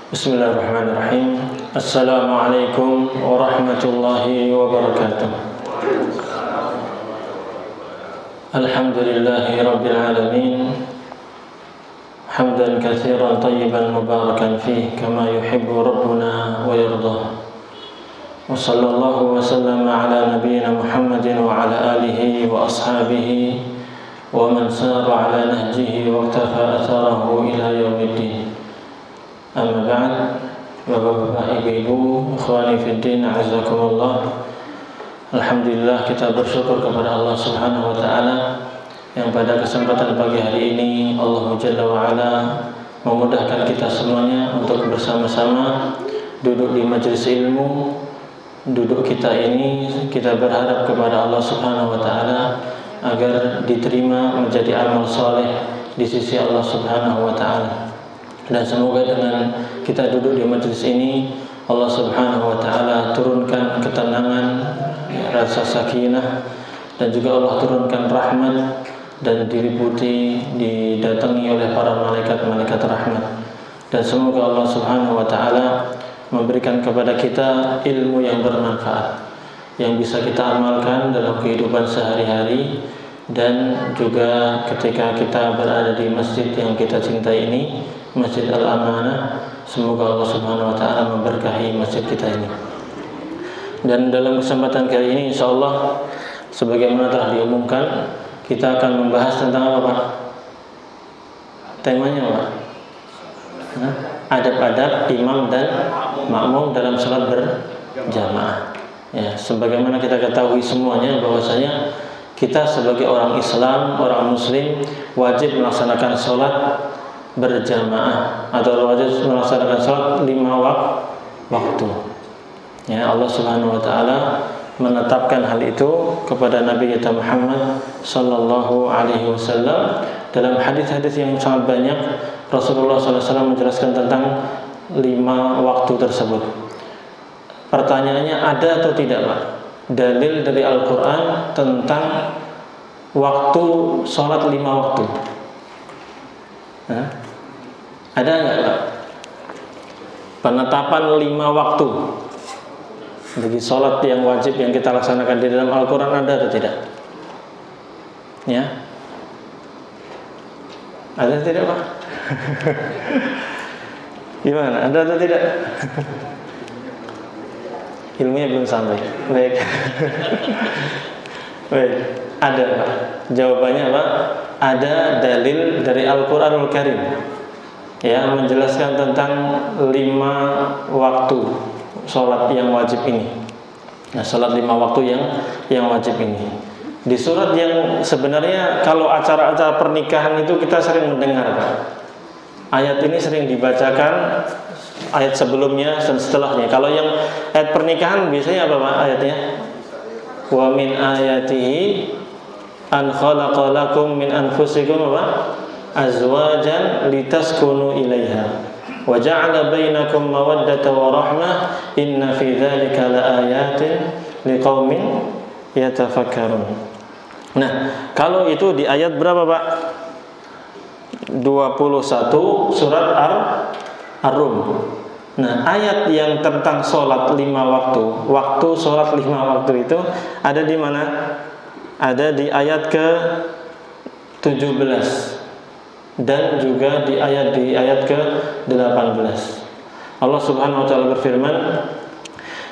Bismillahirrahmanirrahim. Assalamualaikum warahmatullahi wabarakatuh. Alhamdulillahi rabbil alamin. Hamdan katsiran tayyiban mubarakan fih kama yuhibbu rabbuna wa yardah. Wa sallallahu wa sallama ala nabiyyina Muhammadin wa ala alihi wa ashabihi wa man sara ala nahjihi wa iktafa atharahu ila yaumiddin. Amma ba'd. Bapak-bapak, ibu-ibu, ikhwani fiddin, a'azakumullah. Alhamdulillah, kita bersyukur kepada Allah Subhanahu wa taala yang pada kesempatan pagi hari ini Allah Jalla wa ala memudahkan kita semuanya untuk bersama-sama duduk di majelis ilmu. Duduk kita ini kita berharap kepada Allah Subhanahu wa taala agar diterima menjadi amal soleh di sisi Allah Subhanahu wa taala. Dan semoga dengan kita duduk di majelis ini Allah Subhanahu wa taala turunkan ketenangan, rasa sakinah, dan juga Allah turunkan rahmat dan didatangi oleh para malaikat-malaikat rahmat. Dan semoga Allah Subhanahu wa taala memberikan kepada kita ilmu yang bermanfaat yang bisa kita amalkan dalam kehidupan sehari-hari, dan juga ketika kita berada di masjid yang kita cintai ini, Masjid Al-Amanah. Semoga Allah Subhanahu wa taala memberkahi masjid kita ini. Dan dalam kesempatan kali ini insyaallah sebagaimana telah diumumkan, kita akan membahas tentang apa, Pak? Temanya apa? Adab-adab imam dan makmum dalam salat berjamaah. Ya, sebagaimana kita ketahui semuanya bahwasanya kita sebagai orang Islam, orang muslim wajib melaksanakan salat berjamaah atau wajib melaksanakan salat 5 waktu. Ya, Allah Subhanahu wa taala menetapkan hal itu kepada Nabi kita Muhammad sallallahu alaihi wasallam dalam hadis-hadis yang sangat banyak. Rasulullah sallallahu alaihi wasallam menjelaskan tentang 5 waktu tersebut. Pertanyaannya, ada atau tidak, Pak, dalil dari Al-Qur'an tentang waktu salat 5 waktu? Ada enggak, Pak? Penetapan 5 waktu bagi sholat yang wajib yang kita laksanakan di dalam Al-Quran, ada atau tidak? Ya, ada atau tidak, Pak? Gimana? Ada atau tidak? Ilmunya belum sampai. Baik. Baik, ada, Pak. Jawabannya apa? Ada dalil dari Al-Quranul Karim yang menjelaskan tentang 5 waktu sholat yang wajib ini. Nah, sholat 5 waktu yang wajib ini di surat yang sebenarnya kalau acara-acara pernikahan itu kita sering mendengar, Pak. Ayat ini sering dibacakan, ayat sebelumnya dan setelahnya. Kalau yang ayat pernikahan biasanya apa, Pak, ayatnya? Wa min ayatihi an khalaqa lakum min anfusikum apa? Azwajan litaskunu ilaiha wa ja'ala bainakum mawaddatan wa rahmah inna fi dzalika laayatin liqaumin yatafakkarun. Nah, kalau itu di ayat berapa, Pak? 21 surat Ar-Rum. Nah, ayat yang tentang sholat 5 waktu sholat 5 waktu itu ada di mana? Ada di ayat ke-17 dan juga di ayat ke-18. Allah Subhanahu wa taala berfirman,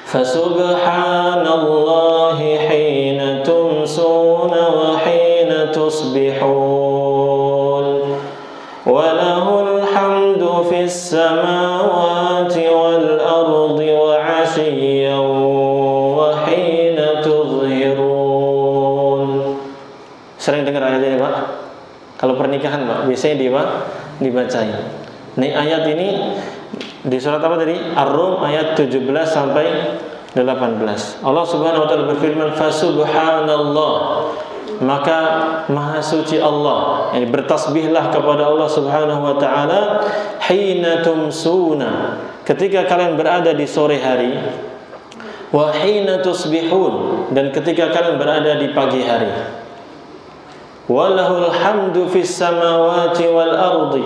"Fasubhanallahi hina tumsuna wa hina tusbihun wa lahul hamdu fis samawati wal ardi wa 'ashiyyan wa hina tuzhirun." Sering dengar ayat ini, Pak? Kalau pernikahan, Pak, biasanya dibacain. Nih ayat ini di surat apa tadi? Ar-Rum ayat 17 sampai 18. Allah Subhanahu wa taala berfirman, "Fasubhanallah." Maka maha suci Allah, yani bertasbihlah kepada Allah Subhanahu wa taala hina tumsuna, ketika kalian berada di sore hari, wa hina tusbihun, dan ketika kalian berada di pagi hari. Walahul hamdu fis samawati wal ardi,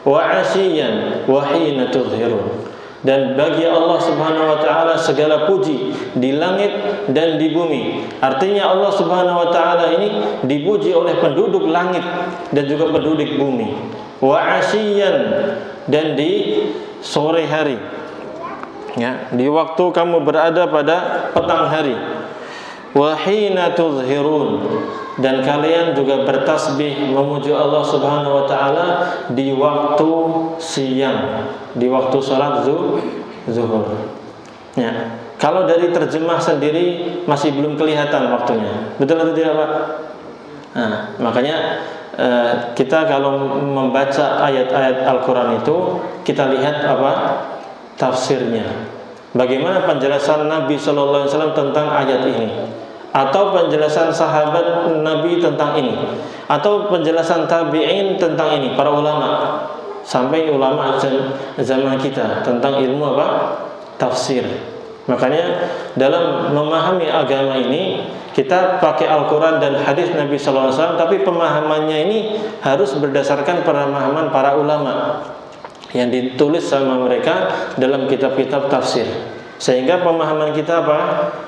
wa 'ashiyan wa hina tudhhirun. Dan bagi Allah Subhanahu wa taala segala puji di langit dan di bumi. Artinya Allah Subhanahu wa taala ini dipuji oleh penduduk langit dan juga penduduk bumi. Wa 'ashiyan, dan di sore hari. Ya, di waktu kamu berada pada petang hari. Wa hina tudhhirun, dan kalian juga bertasbih memuji Allah Subhanahu wa taala di waktu siang, di waktu salat zuhur. Ya. Kalau dari terjemah sendiri masih belum kelihatan waktunya. Betul atau tidak, Pak? Nah, makanya kita kalau membaca ayat-ayat Al-Qur'an itu kita lihat apa? Tafsirnya. Bagaimana penjelasan Nabi sallallahu alaihi wasallam tentang ayat ini? Atau penjelasan sahabat Nabi tentang ini, atau penjelasan tabi'in tentang ini, para ulama, sampai ulama zaman kita tentang ilmu apa? Tafsir. Makanya dalam memahami agama ini kita pakai Al-Quran dan hadis Nabi SAW, tapi pemahamannya ini harus berdasarkan pemahaman para ulama yang ditulis sama mereka dalam kitab-kitab tafsir, sehingga pemahaman kita apa?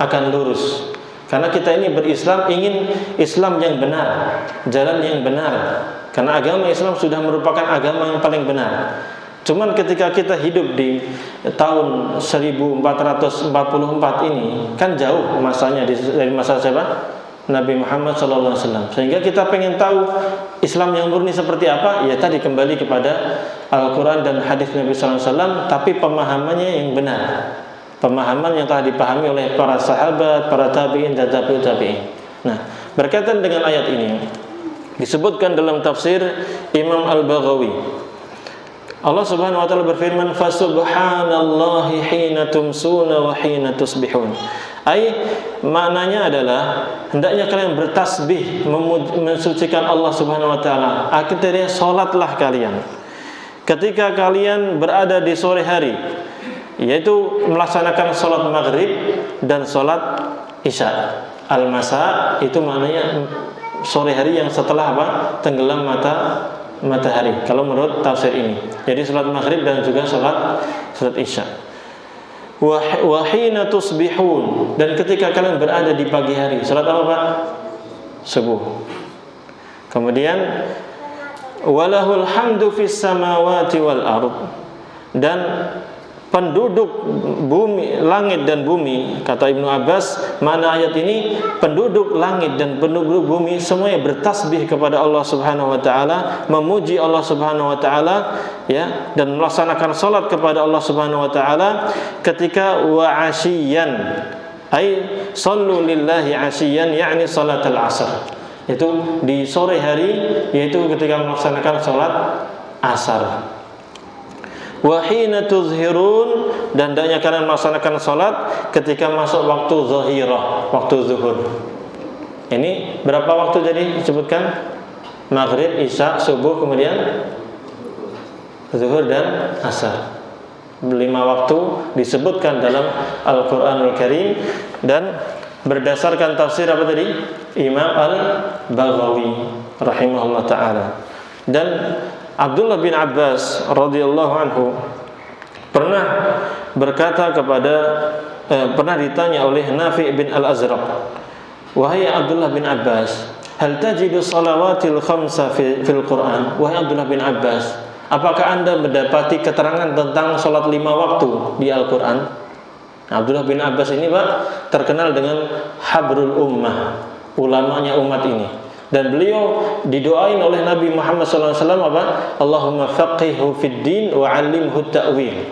Akan lurus. Karena kita ini berislam, ingin Islam yang benar, jalan yang benar. Karena agama Islam sudah merupakan agama yang paling benar. Cuman ketika kita hidup di tahun 1444 ini, kan jauh masanya dari masa siapa? Nabi Muhammad SAW. Sehingga kita pengen tahu Islam yang murni seperti apa. Ya tadi kembali kepada Al-Quran dan hadis Nabi SAW, tapi pemahamannya yang benar, pemahaman yang telah dipahami oleh para sahabat, para tabi'in dan tabi'ut tabi'in. Nah, berkaitan dengan ayat ini disebutkan dalam tafsir Imam Al-Baghawi. Allah Subhanahu wa taala berfirman, "Fasubhanallahi hina tumsuna wa hina tusbihun." Maknanya adalah hendaknya kalian bertasbih mensucikan Allah Subhanahu wa taala. Akhirnya salatlah kalian ketika kalian berada di sore hari, yaitu melaksanakan sholat maghrib dan sholat isya. Al-masa itu maknanya sore hari yang setelah apa? Tenggelam matahari. Kalau menurut tafsir ini, jadi sholat maghrib dan juga sholat isya. Wa hina tusbihun, dan ketika kalian berada di pagi hari, sholat apa, Pak? Subuh. Kemudian walahul hamdu fis samawati wal ard, dan penduduk bumi, langit dan bumi, kata Ibnu Abbas, makna ayat ini penduduk langit dan penduduk bumi semuanya bertasbih kepada Allah Subhanahu wa taala, memuji Allah Subhanahu wa taala, ya, dan melaksanakan salat kepada Allah Subhanahu wa taala ketika wa asyiyan, sallu lillahi asyiyan, yakni salat al-asr. Itu di sore hari, yaitu ketika melaksanakan salat asar. Wa hina tuzhirun, dan hendaknya kalian melaksanakan salat ketika masuk waktu zahirah, waktu zuhur. Ini berapa waktu jadi disebutkan? Maghrib, isya, subuh, kemudian zuhur dan asar. 5 waktu disebutkan dalam Al-Quranul Karim, dan berdasarkan tafsir apa tadi? Imam Al-Baghawi rahimahullah ta'ala. Dan Abdullah bin Abbas radhiyallahu anhu pernah berkata pernah ditanya oleh Nafi' bin Al-Azraq, "Wahai Abdullah bin Abbas, hal tajidu salawatil khamsa fil Quran?" Wahai Abdullah bin Abbas, apakah Anda mendapati keterangan tentang salat 5 waktu di Al-Quran? Abdullah bin Abbas ini, Pak, terkenal dengan habrul ummah, ulamanya umat ini. Dan beliau didoain oleh Nabi Muhammad SAW apa? Allahumma faqihhu fid din wa 'allimhu ta'wil.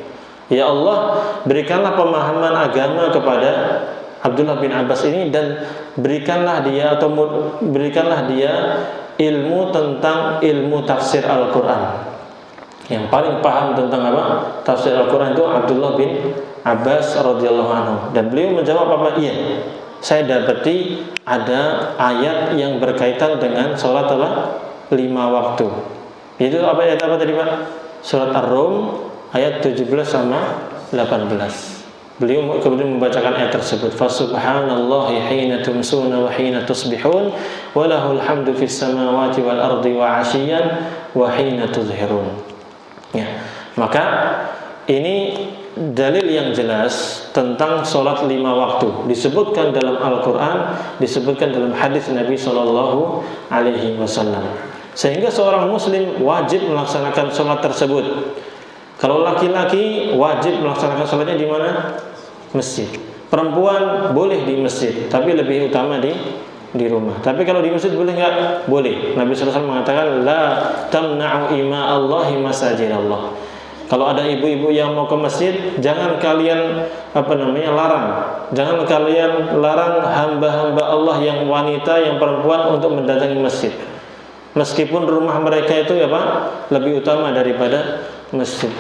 Ya Allah, berikanlah pemahaman agama kepada Abdullah bin Abbas ini, dan berikanlah dia ilmu tentang ilmu tafsir Al-Quran. Yang paling paham tentang apa? Tafsir Al-Quran itu Abdullah bin Abbas radhiyallahu anhu. Dan beliau menjawab apa? Iya, saya dapati ada ayat yang berkaitan dengan sholat apa? 5 waktu. Itu apa ayat apa tadi, Pak? Surat Ar-Rum ayat 17 sama 18. Beliau kemudian membacakan ayat tersebut. Fasubhanallahi hina tumsuna wa hina tusbihun wa lahul hamdu fis samawati wal ardi wa 'ashiyyan wa hina tuzhirun. Ya, maka ini dalil yang jelas tentang sholat 5 waktu, disebutkan dalam Al-Quran, disebutkan dalam hadis Nabi Shallallahu Alaihi Wasallam. Sehingga seorang muslim wajib melaksanakan sholat tersebut. Kalau laki-laki wajib melaksanakan sholatnya di mana? Masjid. Perempuan boleh di masjid, tapi lebih utama di rumah. Tapi kalau di masjid boleh nggak? Boleh. Nabi SAW mengatakan, la tamna'u ima Allahi masajid Allah. Kalau ada ibu-ibu yang mau ke masjid, jangan kalian larang. Jangan kalian larang hamba-hamba Allah yang wanita, yang perempuan untuk mendatangi masjid. Meskipun rumah mereka itu lebih utama daripada masjid.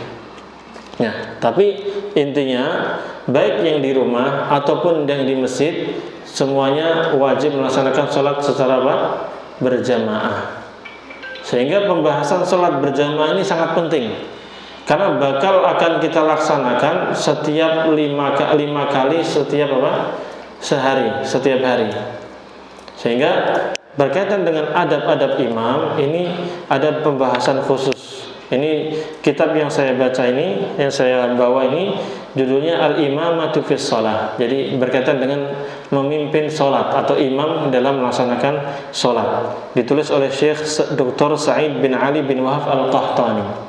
Ya, tapi intinya baik yang di rumah ataupun yang di masjid, semuanya wajib melaksanakan sholat secara berjamaah. Sehingga pembahasan sholat berjamaah ini sangat penting. Karena bakal akan kita laksanakan setiap 5 kali setiap setiap hari. Sehingga berkaitan dengan adab-adab imam, ini ada pembahasan khusus. Ini kitab yang saya baca ini, yang saya bawa ini, judulnya Al-Imamatu fis Shalah. Jadi berkaitan dengan memimpin sholat atau imam dalam melaksanakan sholat. Ditulis oleh Syekh Dr. Sa'id bin Ali bin Wahab Al-Qahtani.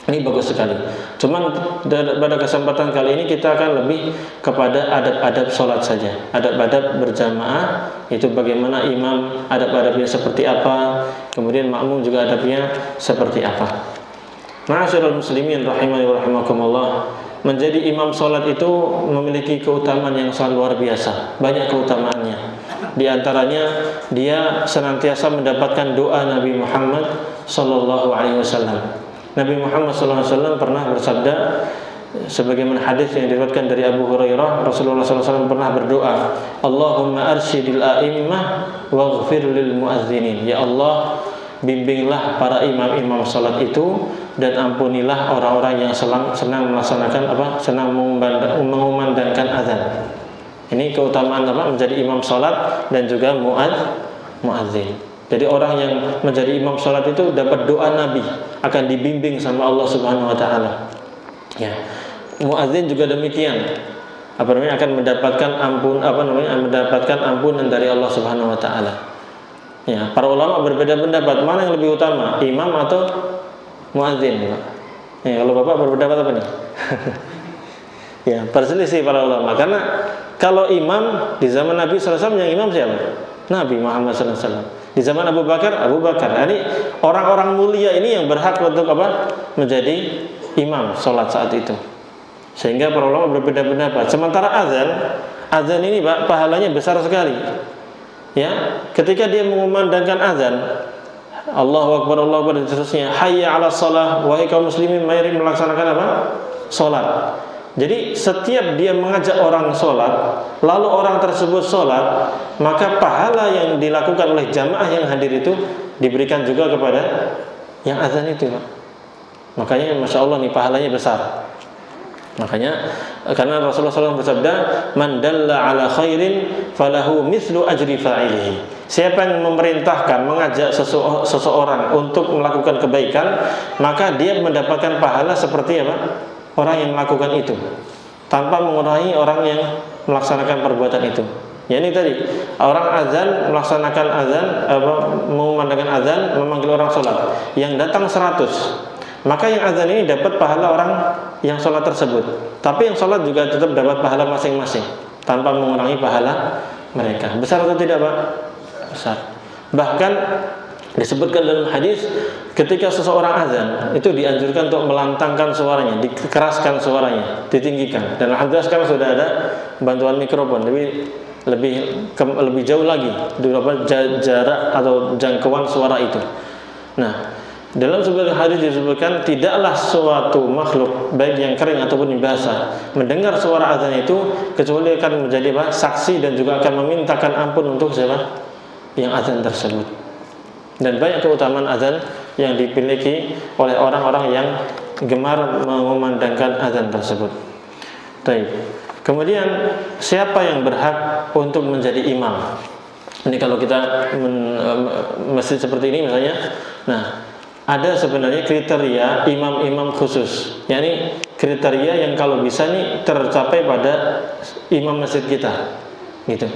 Ini bagus sekali. Cuman pada kesempatan kali ini kita akan lebih kepada adab-adab sholat saja. Adab-adab berjamaah, itu bagaimana imam, adab-adabnya seperti apa, kemudian makmum juga adabnya seperti apa. Ma'asyiral muslimin rahimani wa rahimakumullah, menjadi imam sholat itu memiliki keutamaan yang sangat luar biasa. Banyak keutamaannya. Di antaranya dia senantiasa mendapatkan doa Nabi Muhammad sallallahu alaihi wasallam. Nabi Muhammad SAW pernah bersabda, sebagaimana hadis yang diriwayatkan dari Abu Hurairah, Rasulullah SAW pernah berdoa, Allahumma arsyidil a'immah waghfir lil muadzinin. Ya Allah, bimbinglah para imam-imam salat itu dan ampunilah orang-orang yang senang melaksanakan senang mengumandangkan azan. Ini keutamaan menjadi imam salat dan juga muadzin. Jadi orang yang menjadi imam sholat itu dapat doa Nabi, akan dibimbing sama Allah Subhanahu Wa Taala. Ya, muadzin juga demikian. Akan mendapatkan mendapatkan ampunan dari Allah Subhanahu Wa Taala. Ya, para ulama berbeda pendapat mana yang lebih utama, imam atau muadzin. Ya, kalau bapak berpendapat apa nih? Ya, perselisih para ulama. Karena kalau imam di zaman Nabi SAW yang imam siapa? Nabi Muhammad SAW. Di zaman Abu Bakar. Ini orang-orang mulia ini yang berhak untuk menjadi imam sholat saat itu. Sehingga para ulama berbeda pendapat. Sementara azan ini pahalanya besar sekali. Ya, ketika dia mengumandangkan azan, Allahu Akbar, Allahu Akbar, dan seterusnya, hayya 'alas shalah, wahai kaum muslimin, mari melaksanakan sholat. Jadi setiap dia mengajak orang sholat, lalu orang tersebut sholat, maka pahala yang dilakukan oleh jamaah yang hadir itu diberikan juga kepada yang azan itu. Makanya Masya Allah nih pahalanya besar. Makanya karena Rasulullah SAW bersabda, man dalla ala khairin falahu mithlu ajri fa'ilihi. Siapa yang memerintahkan, mengajak seseorang untuk melakukan kebaikan, maka dia mendapatkan pahala seperti orang yang melakukan itu, tanpa mengurangi orang yang melaksanakan perbuatan itu. Ya, ini tadi orang azan melaksanakan azan, mengumandangkan azan, memanggil orang sholat, yang datang 100, maka yang azan ini dapat pahala orang yang sholat tersebut. Tapi yang sholat juga tetap dapat pahala masing-masing, tanpa mengurangi pahala mereka. Besar atau tidak, Pak? Besar. Bahkan disebutkan dalam hadis, ketika seseorang azan itu dianjurkan untuk melantangkan suaranya, dikeraskan suaranya, ditinggikan. Dan alhamdulillah sekarang sudah ada bantuan mikrofon, lebih jauh lagi jarak atau jangkauan suara itu. Nah, dalam sebuah hadis disebutkan, tidaklah suatu makhluk baik yang kering ataupun yang basah mendengar suara azan itu kecuali akan menjadi saksi dan juga akan memintakan ampun untuk siapa yang azan tersebut. Dan banyak keutamaan azan yang dimiliki oleh orang-orang yang gemar mengumandangkan azan tersebut. Baik. Kemudian siapa yang berhak untuk menjadi imam? Ini kalau kita masjid seperti ini misalnya, nah ada sebenarnya kriteria imam-imam khusus. Yani kriteria yang kalau bisa nih tercapai pada imam masjid kita. Gitu.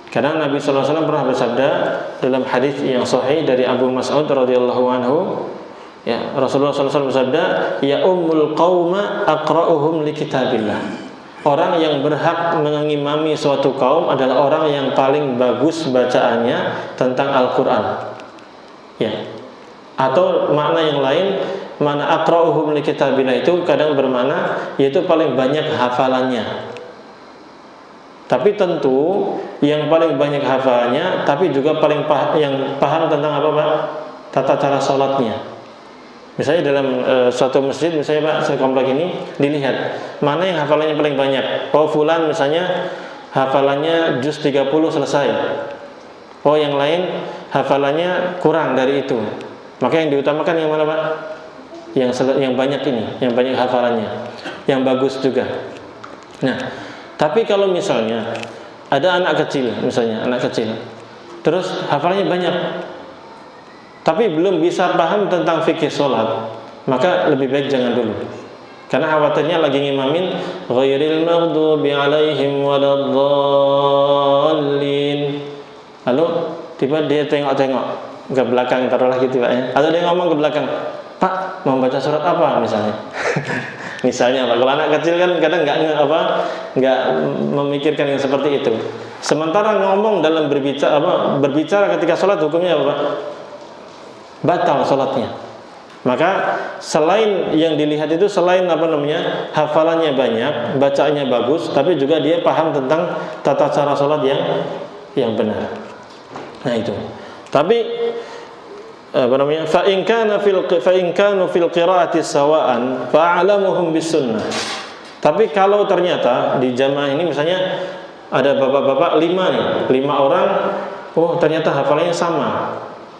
Karena Nabi sallallahu alaihi wasallam pernah bersabda dalam hadis yang sahih dari Abu Mas'ud radhiyallahu anhu, ya, Rasulullah sallallahu alaihi wasallam bersabda, "Ya ummul qauma aqra'uhum li kitabillah." Orang yang berhak mengimami suatu kaum adalah orang yang paling bagus bacaannya tentang Al-Qur'an. Ya. Atau makna yang lain, makna aqra'uhum li kitabillah itu kadang bermakna yaitu paling banyak hafalannya. Tapi tentu yang paling banyak hafalannya, tapi juga paling yang paham tentang apa Pak? Tata cara sholatnya. Misalnya dalam suatu masjid, misalnya Pak, sekomplek ini dilihat mana yang hafalannya paling banyak. Oh fulan misalnya hafalannya juz 30 selesai. Oh yang lain hafalannya kurang dari itu. Maka yang diutamakan yang mana Pak? Yang banyak ini, yang banyak hafalannya, yang bagus juga. Nah, tapi kalau misalnya ada anak kecil, misalnya anak kecil, terus hafalannya banyak, tapi belum bisa paham tentang fikih sholat, maka lebih baik jangan dulu. Karena khawatirnya lagi ngimamin ghairil maghdubi alaihim waladdallin. Lalu tiba dia tengok-tengok ke belakang, taruhlah gitu Pak ya. Atau dia ngomong ke belakang, "Pak, mau baca surat apa?" misalnya. Misalnya Pak, kalau anak kecil kan kadang nggak memikirkan yang seperti itu. Sementara ngomong dalam berbicara ketika sholat hukumnya apa Pak? Batal sholatnya. Maka selain yang dilihat itu selain hafalannya banyak, bacaannya bagus, tapi juga dia paham tentang tata cara sholat yang benar. Nah itu. Tapi fa in kanu fil qiraati sawaan fa'alamuhum bis sunnah. Tapi kalau ternyata di jamaah ini misalnya ada bapak-bapak 5 orang, oh ternyata hafalannya sama.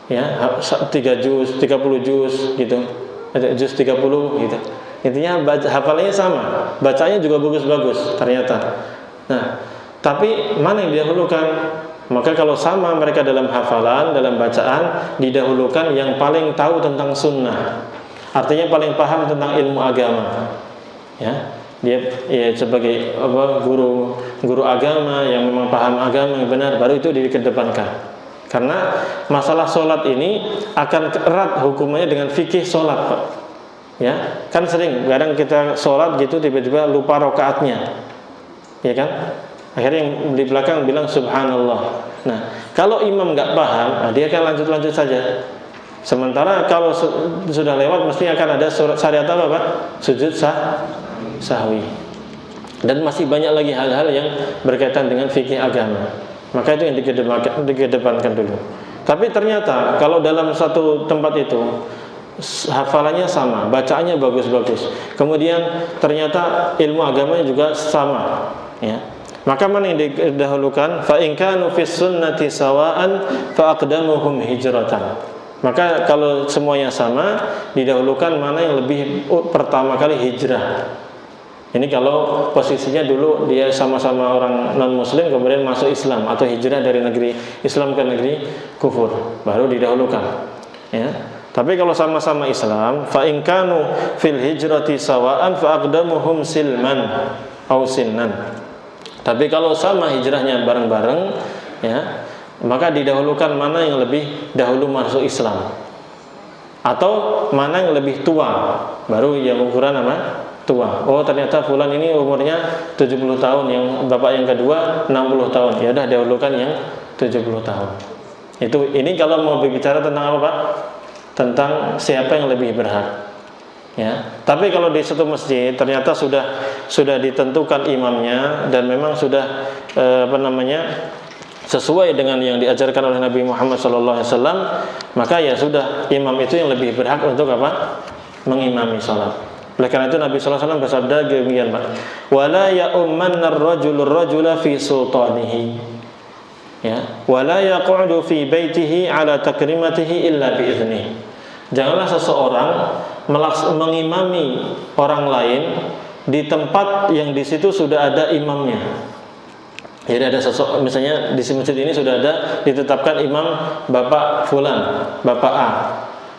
Ya, 3 juz, 30 juz gitu. Ada juz 30 gitu. Intinya hafalannya sama, bacanya juga bagus-bagus ternyata. Nah, tapi mana yang didahulukan? Maka kalau sama mereka dalam hafalan, dalam bacaan, didahulukan yang paling tahu tentang sunnah. Artinya paling paham tentang ilmu agama. Ya, dia sebagai guru agama yang memang paham agama yang benar, baru itu dikedepankan. Karena masalah sholat ini akan erat hukumannya dengan fikih sholat Pak. Ya, kan sering kadang kita sholat gitu tiba-tiba lupa rakaatnya, ya kan? Akhirnya yang di belakang bilang subhanallah. Nah, kalau imam nggak paham, dia akan lanjut saja. Sementara kalau sudah lewat mesti akan ada syariat apa Pak? Sujud sahwi. Dan masih banyak lagi hal-hal yang berkaitan dengan fikih agama. Maka itu yang dikedepankan dulu. Tapi ternyata kalau dalam satu tempat itu hafalannya sama, bacaannya bagus-bagus, kemudian ternyata ilmu agamanya juga sama, ya. Maka mana yang didahulukan? Fa in kanu fis sunnati sawaan fa aqdamuhum hijratan. Maka kalau semuanya sama, didahulukan mana yang lebih pertama kali hijrah. Ini kalau posisinya dulu dia sama-sama orang non-muslim kemudian masuk Islam atau hijrah dari negeri Islam ke negeri kufur, baru didahulukan. Ya. Tapi kalau sama-sama Islam, fa in kanu fil hijrati sawaan fa aqdamuhum silman au sinnan. Tapi kalau sama hijrahnya bareng-bareng, ya, maka didahulukan mana yang lebih dahulu masuk Islam, atau mana yang lebih tua, baru yang ukuran apa? Tua. Oh ternyata fulan ini umurnya 70 tahun, yang bapak yang kedua 60 tahun. Ya udah dahulukan yang 70 tahun. Ini kalau mau berbicara tentang apa Pak? Tentang siapa yang lebih berhak. Ya. Tapi kalau di satu masjid ternyata sudah ditentukan imamnya dan memang sudah sesuai dengan yang diajarkan oleh Nabi Muhammad SAW, maka ya sudah, imam itu yang lebih berhak untuk apa? Mengimami salat. Oleh karena itu Nabi SAW bersabda demikian Pak, wala ya'ummanna ar-rajulu ar-rajula fi sultanihi, ya, wala yaq'udu fi baitihi ala takrimatihi illa bi idzni. Janganlah seseorang mengimami orang lain di tempat yang di situ sudah ada imamnya. Jadi ada seseorang, misalnya di masjid ini sudah ada ditetapkan imam Bapak Fulan, Bapak A.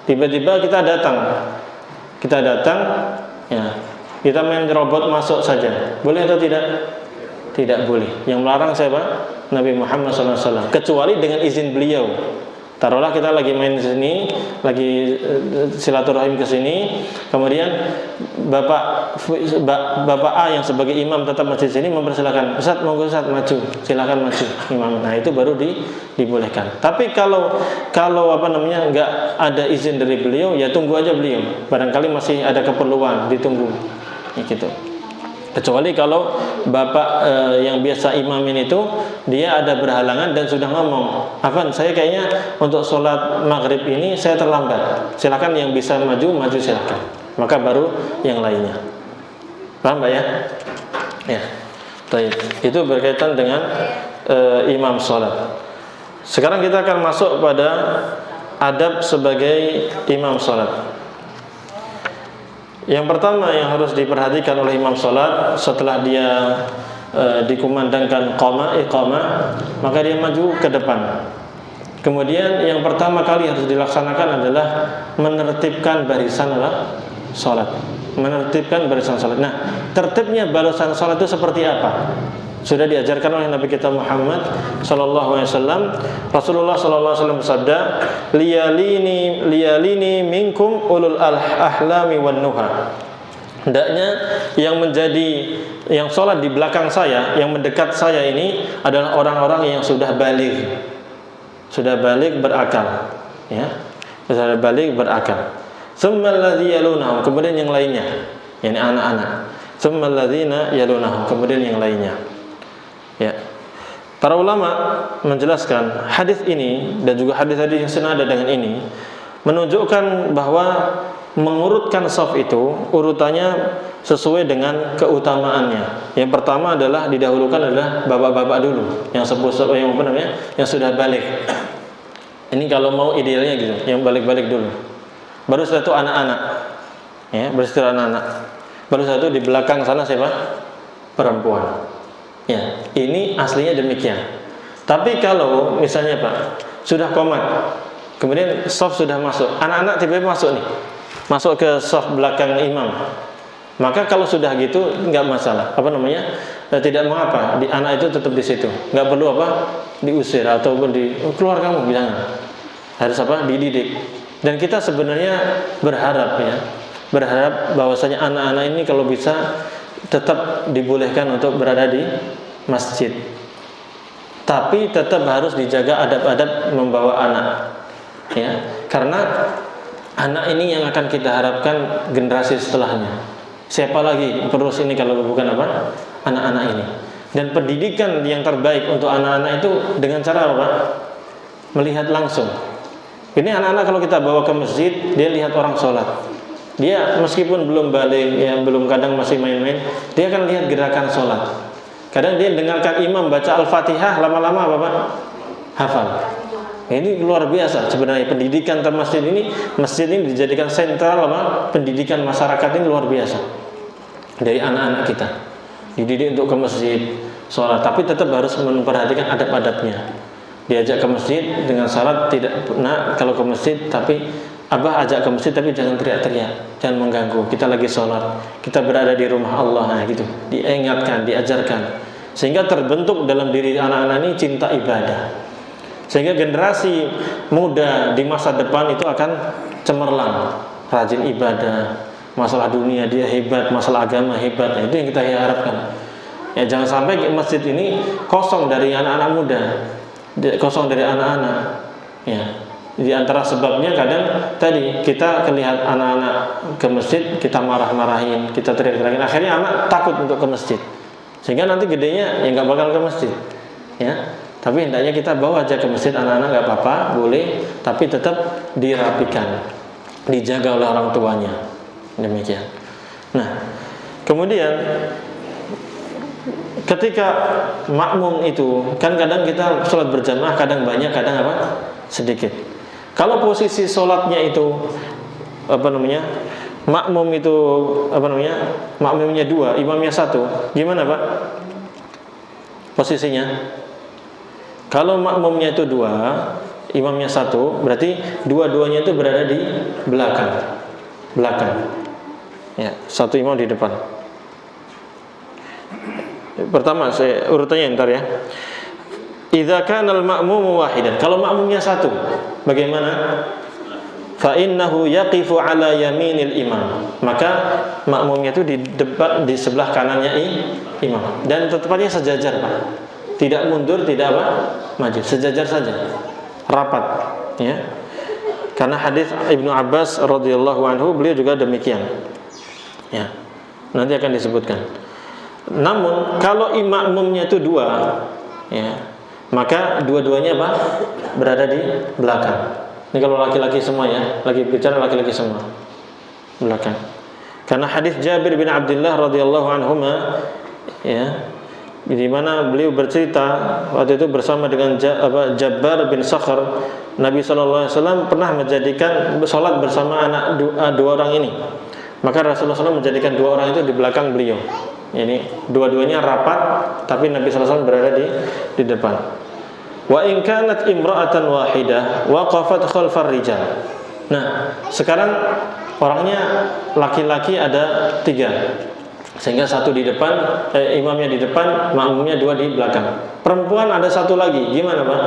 Tiba-tiba kita datang, ya, kita main robot masuk saja, boleh atau tidak? Tidak boleh. Yang melarang siapa? Nabi Muhammad SAW. Kecuali dengan izin beliau. Taruhlah kita lagi main di sini, lagi silaturahim ke sini, kemudian Bapak A yang sebagai imam tetap masjid sini mempersilakan, Ustaz, monggo Ustaz maju, silakan maju imam. Nah, itu baru dibolehkan. Tapi kalau enggak ada izin dari beliau, ya tunggu aja beliau. Barangkali masih ada keperluan, ditunggu. Ya, gitu. Kecuali kalau bapak yang biasa imamin itu dia ada berhalangan dan sudah ngomong, Afan, saya kayaknya untuk sholat maghrib ini saya terlambat, silakan yang bisa maju silakan, maka baru yang lainnya. Paham Pak ya? Ya. Baik. Itu berkaitan dengan imam sholat. Sekarang kita akan masuk pada adab sebagai imam sholat. Yang pertama yang harus diperhatikan oleh imam sholat setelah dia dikumandangkan iqamah, maka dia maju ke depan. Kemudian yang pertama kali harus dilaksanakan adalah menertibkan barisan sholat. Menertibkan barisan sholat. Nah, tertibnya barisan sholat itu seperti apa? Sudah diajarkan oleh Nabi kita Muhammad sallallahu alaihi wasallam. Rasulullah sallallahu alaihi wasallam bersabda, liyalini minkum ulul ahlami wan nuha. Hendaknya yang sholat di belakang saya, yang mendekat saya ini adalah orang-orang yang sudah baligh berakal, ya, sudah baligh berakal. Tsummal ladzi yalunahum, kemudian yang lainnya, yakni anak-anak. Tsummal ladzina yalunahum, kemudian yang lainnya. Ya. Para ulama menjelaskan hadis ini dan juga hadis-hadis yang senada dengan ini menunjukkan bahwa mengurutkan shaf itu urutannya sesuai dengan keutamaannya. Yang pertama adalah didahulukan adalah bapak-bapak dulu, yang yang sudah balik. Ini kalau mau idealnya gitu, yang balik-balik dulu. Baru setelah itu anak-anak. Ya, baru setelah anak-anak. Baru setelah itu di belakang sana siapa? Perempuan. Ya, ini aslinya demikian. Tapi kalau misalnya Pak sudah qomat, kemudian shaf sudah masuk, anak-anak tiba-tiba masuk ke shaf belakang imam, maka kalau sudah gitu nggak masalah. Tidak mengapa. Anak itu tetap di situ, nggak perlu diusir ataupun keluar kamu, bilang harus dididik. Dan kita sebenarnya berharap bahwasanya anak-anak ini kalau bisa tetap dibolehkan untuk berada di masjid, tapi tetap harus dijaga adab-adab membawa anak, ya, karena anak ini yang akan kita harapkan generasi setelahnya. Siapa lagi penerus ini kalau bukan anak-anak ini? Dan pendidikan yang terbaik untuk anak-anak itu dengan cara melihat langsung. Ini anak-anak kalau kita bawa ke masjid, dia lihat orang sholat. Dia meskipun belum balik, ya belum, kadang masih main-main, dia akan lihat gerakan sholat. Kadang dia dengarkan imam baca Al-Fatihah, lama-lama hafal. Ini luar biasa sebenarnya pendidikan masjid ini dijadikan sentral pendidikan masyarakat ini luar biasa. Dari anak-anak kita dididik untuk ke masjid sholat, tapi tetap harus memperhatikan adab-adabnya. Diajak ke masjid dengan syarat kalau ke masjid tapi Abah ajak ke masjid tapi jangan teriak-teriak, jangan mengganggu. Kita lagi sholat, kita berada di rumah Allah, gitu. Diingatkan, diajarkan, sehingga terbentuk dalam diri anak-anak ini cinta ibadah. Sehingga generasi muda di masa depan itu akan cemerlang, rajin ibadah. Masalah dunia dia hebat, masalah agama hebat. Nah, itu yang kita harapkan. Ya, jangan sampai masjid ini kosong dari anak-anak muda, kosong dari anak-anak. Ya. Di antara sebabnya kadang tadi kita lihat anak-anak ke masjid, kita marah-marahin, kita teriak-teriakin, akhirnya anak takut untuk ke masjid, sehingga nanti gedenya ya nggak bakal ke masjid, ya. Tapi hendaknya kita bawa aja ke masjid anak-anak, nggak apa-apa, boleh, tapi tetap dirapikan, dijaga oleh orang tuanya, demikian. Nah, kemudian ketika makmum itu kan kadang kita sholat berjamaah, kadang banyak, kadang sedikit. Kalau posisi sholatnya itu makmum itu makmumnya 2, imamnya 1, gimana Pak posisinya? Kalau makmumnya itu 2, imamnya satu, berarti dua-duanya itu berada di belakang. Ya, satu imam di depan. Pertama, saya urutannya ntar ya. Idza kana al-ma'mum wahidan. Kalau makmumnya satu, bagaimana? Fa innahu yaqifu ala yaminil imam. Maka makmumnya itu di depan, di sebelah kanannya imam. Dan tepatnya sejajar, Pak. Tidak mundur, tidak maju, sejajar saja. Rapat, ya. Karena hadis Ibnu Abbas radhiyallahu anhu, beliau juga demikian. Ya. Nanti akan disebutkan. Namun kalau makmumnya itu dua, ya, maka dua-duanya berada di belakang. Ini kalau laki-laki semua ya, lagi bicara laki-laki semua belakang. Karena hadis Jabir bin Abdullah radhiyallahu anhuma, ya, di mana beliau bercerita waktu itu bersama dengan Jabbar bin Sakhr, Nabi SAW pernah menjadikan sholat bersama dua orang ini. Maka Rasulullah SAW menjadikan dua orang itu di belakang beliau. Ini dua-duanya rapat, tapi Nabi SAW berada di depan. Wa in kanat imra'atan wahidah waqafat khalfar rijal. Nah, sekarang orangnya laki-laki ada 3. Sehingga satu di depan, imamnya di depan, makmumnya 2 di belakang. Perempuan ada 1 lagi. Gimana, Pak?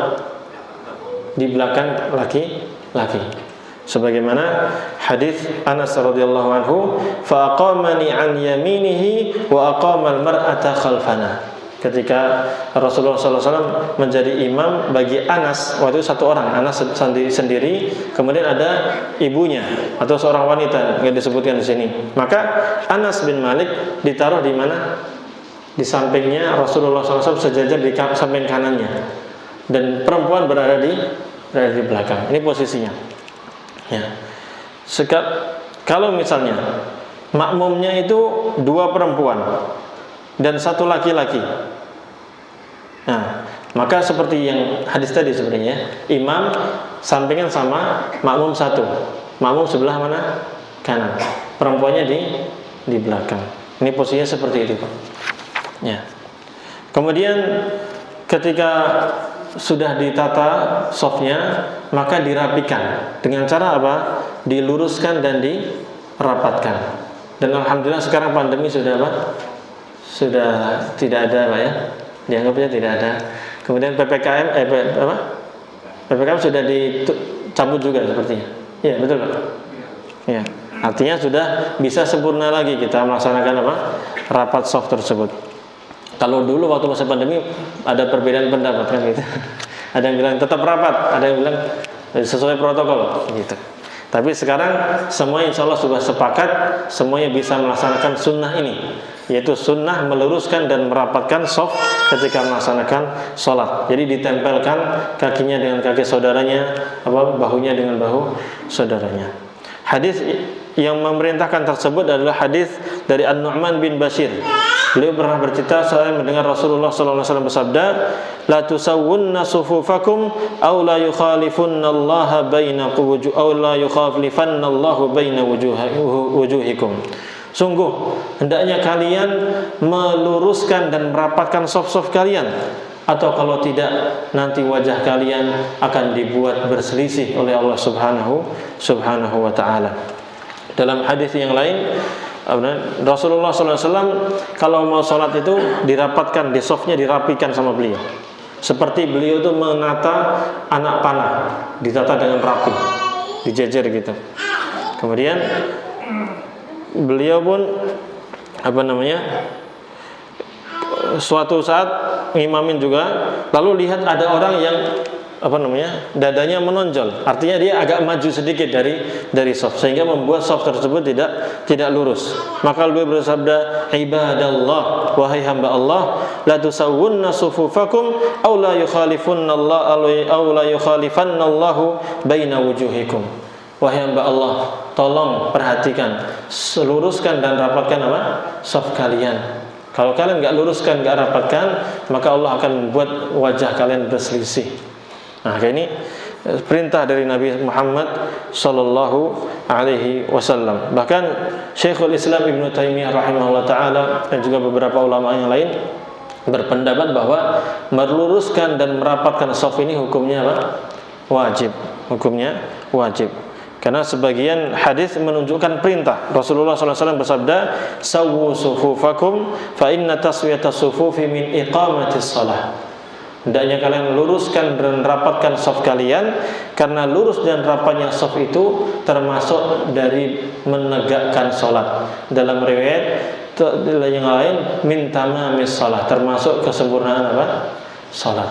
Di belakang laki-laki. Sebagaimana hadis Anas radhiyallahu anhu, fa aqamani an yaminihi wa aqama al-mar'ata khalfana. Ketika Rasulullah SAW menjadi imam bagi Anas, waktu itu 1 orang, Anas sendiri, kemudian ada ibunya atau seorang wanita, nggak disebutkan di sini. Maka Anas bin Malik ditaruh di mana? Di sampingnya Rasulullah SAW, sejajar di samping kanannya, dan perempuan berada di belakang. Ini posisinya. Ya. Kalau misalnya makmumnya itu 2 perempuan dan 1 laki-laki, nah, maka seperti yang hadis tadi sebenarnya, imam sampingan sama makmum 1, makmum sebelah mana? Kanan, perempuannya di belakang. Ini posisinya seperti itu, Pak. Ya. Kemudian ketika sudah ditata shofnya, maka dirapikan dengan cara apa? Diluruskan dan dirapatkan. Dan alhamdulillah sekarang pandemi sudah sudah tidak ada, Pak, ya. Dianggapnya tidak ada. Kemudian PPKM PPKM sudah dicabut juga sepertinya. Iya, betul, Pak. Ya. Artinya sudah bisa sempurna lagi kita melaksanakan rapat shaf tersebut. Kalau dulu waktu masa pandemi ada perbedaan pendapat kan gitu. Ada yang bilang tetap rapat, ada yang bilang sesuai protokol gitu. Tapi sekarang semua insya Allah sudah sepakat, semuanya bisa melaksanakan sunnah ini, yaitu sunnah meluruskan dan merapatkan shaf ketika melaksanakan sholat. Jadi ditempelkan kakinya dengan kaki saudaranya, bahunya dengan bahu saudaranya. Hadis yang memerintahkan tersebut adalah hadis dari An-Nu'man bin Bashir. Beliau pernah bercerita, saya mendengar Rasulullah SAW bersabda, la tusawwunna sufufakum aw la yukhalifunnallaha baina wujuhikum. Sungguh hendaknya kalian meluruskan dan merapatkan shaf-shaf kalian, atau kalau tidak nanti wajah kalian akan dibuat berselisih oleh Allah Subhanahu wa taala. Dalam hadis yang lain, Rasulullah SAW kalau mau sholat itu dirapatkan, di shafnya dirapikan sama beliau, seperti beliau itu menata anak panah, ditata dengan rapi, dijejer gitu. Kemudian beliau pun suatu saat ngimamin juga, lalu lihat ada orang yang dadanya menonjol, artinya dia agak maju sedikit dari shaf, sehingga membuat shaf tersebut tidak lurus. Maka beliau bersabda, ibadallah, wahai hamba Allah, la tusawwunna sufufakum aw la yukhalifanallahu baina wujuhikum. Wahai hamba Allah, tolong perhatikan, luruskan dan rapatkan shaf kalian. Kalau kalian enggak luruskan, enggak rapatkan, maka Allah akan membuat wajah kalian berselisih. Nah, ini perintah dari Nabi Muhammad sallallahu alaihi wasallam. Bahkan Syekhul Islam Ibnu Taimiyah rahimahullah taala dan juga beberapa ulama yang lain berpendapat bahwa meluruskan dan merapatkan shaf ini hukumnya wajib, hukumnya wajib. Karena sebagian hadis menunjukkan perintah. Rasulullah SAW bersabda, "Sawwu sufufakum fa inna taswiyatas sufufi min iqamatis shalah." Hendaknya kalian luruskan dan rapatkan shaf kalian, karena lurus dan rapatnya shaf itu termasuk dari menegakkan salat. Dalam riwayat yang lain, min tamamis shalah, termasuk kesempurnaan apa? Salat.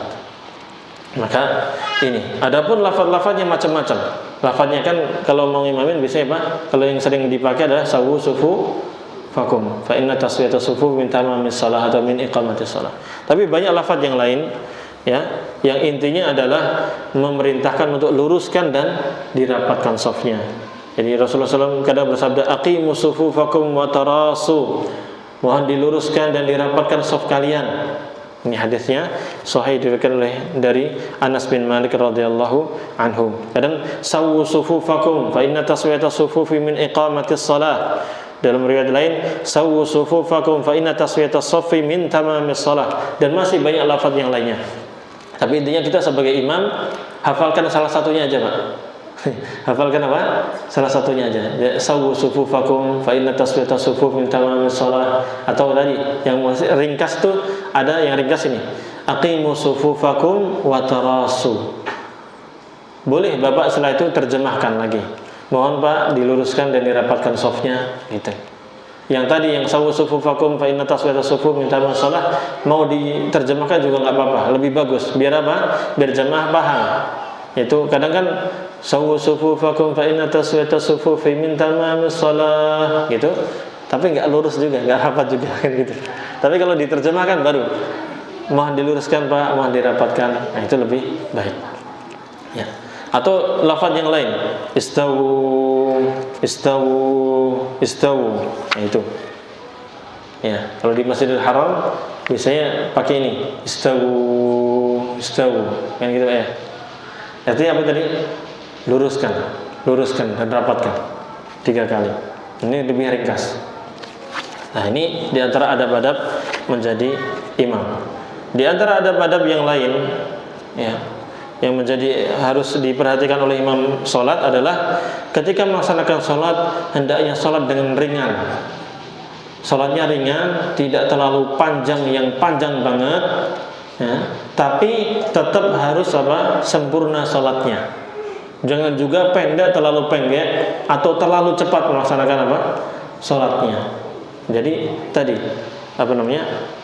Maka ini, adapun lafaz-lafaznya macam-macam. Lafaznya kan kalau mau imamin biasanya apa? Kalau yang sering dipakai adalah sawwu sufufakum fa inna taswiyatas sufuf min tamamis shalah atau min iqamatis shalah. Tapi banyak lafaz yang lain, ya, yang intinya adalah memerintahkan untuk luruskan dan dirapatkan shafnya. Jadi Rasulullah SAW kadang bersabda, aqimus sufufakum wa tarasu, mohon diluruskan dan dirapatkan shaf kalian. Ini hadisnya sahih, diriwayatkan oleh dari Anas bin Malik radhiyallahu anhu. Kadang sawwu sufufakum fa inna taswiyatas sufufi min iqamatis shalah. Dalam riwayat lain, sawwu sufufakum fa inna taswiyatas saffi min tamamis shalah. Dan masih banyak lafaz yang lainnya. Tapi intinya kita sebagai imam hafalkan salah satunya aja, Pak. Hafalkan apa? Salah satunya aja. Sawwu sufufakum fa inna taswiyatas sufuf min tamamis shalah. Atau tadi yang masih ringkas tuh ada yang ringkas ini. Aqimu sufufakum wa tarasu. Boleh Bapak setelah itu terjemahkan lagi. Mohon Pak diluruskan dan dirapatkan shafnya gitu. Yang tadi yang sawwu sufufakum fa inna taswiyatas sufuf min tamamis shalah mau diterjemahkan juga enggak apa-apa, lebih bagus. Biar apa? Biar jemaah paham. Itu kadang kan sawwu sufufakum fa inna taswiyatas sufufi min tamamis shalah gitu. Tapi enggak lurus juga, enggak rapat juga kan gitu. Tapi kalau diterjemahkan baru mohon diluruskan Pak, mohon dirapatkan. Nah, itu lebih baik. Ya. Atau lafaz yang lain, istawu, nah itu. Ya, kalau di Masjidil Haram biasanya pakai ini, istawu, kan gitu ya. Artinya apa tadi? Luruskan dan rapatkan 3 kali. Ini lebih ringkas. Nah, ini di antara adab-adab menjadi imam. Di antara adab-adab yang lain, ya, yang menjadi harus diperhatikan oleh imam sholat adalah ketika melaksanakan sholat, hendaknya sholat dengan ringan. Sholatnya ringan, tidak terlalu panjang yang panjang banget, ya, tapi tetap harus apa? Sempurna sholatnya. Jangan juga pendek, terlalu pendek atau terlalu cepat melaksanakan apa? Sholatnya. Jadi tadi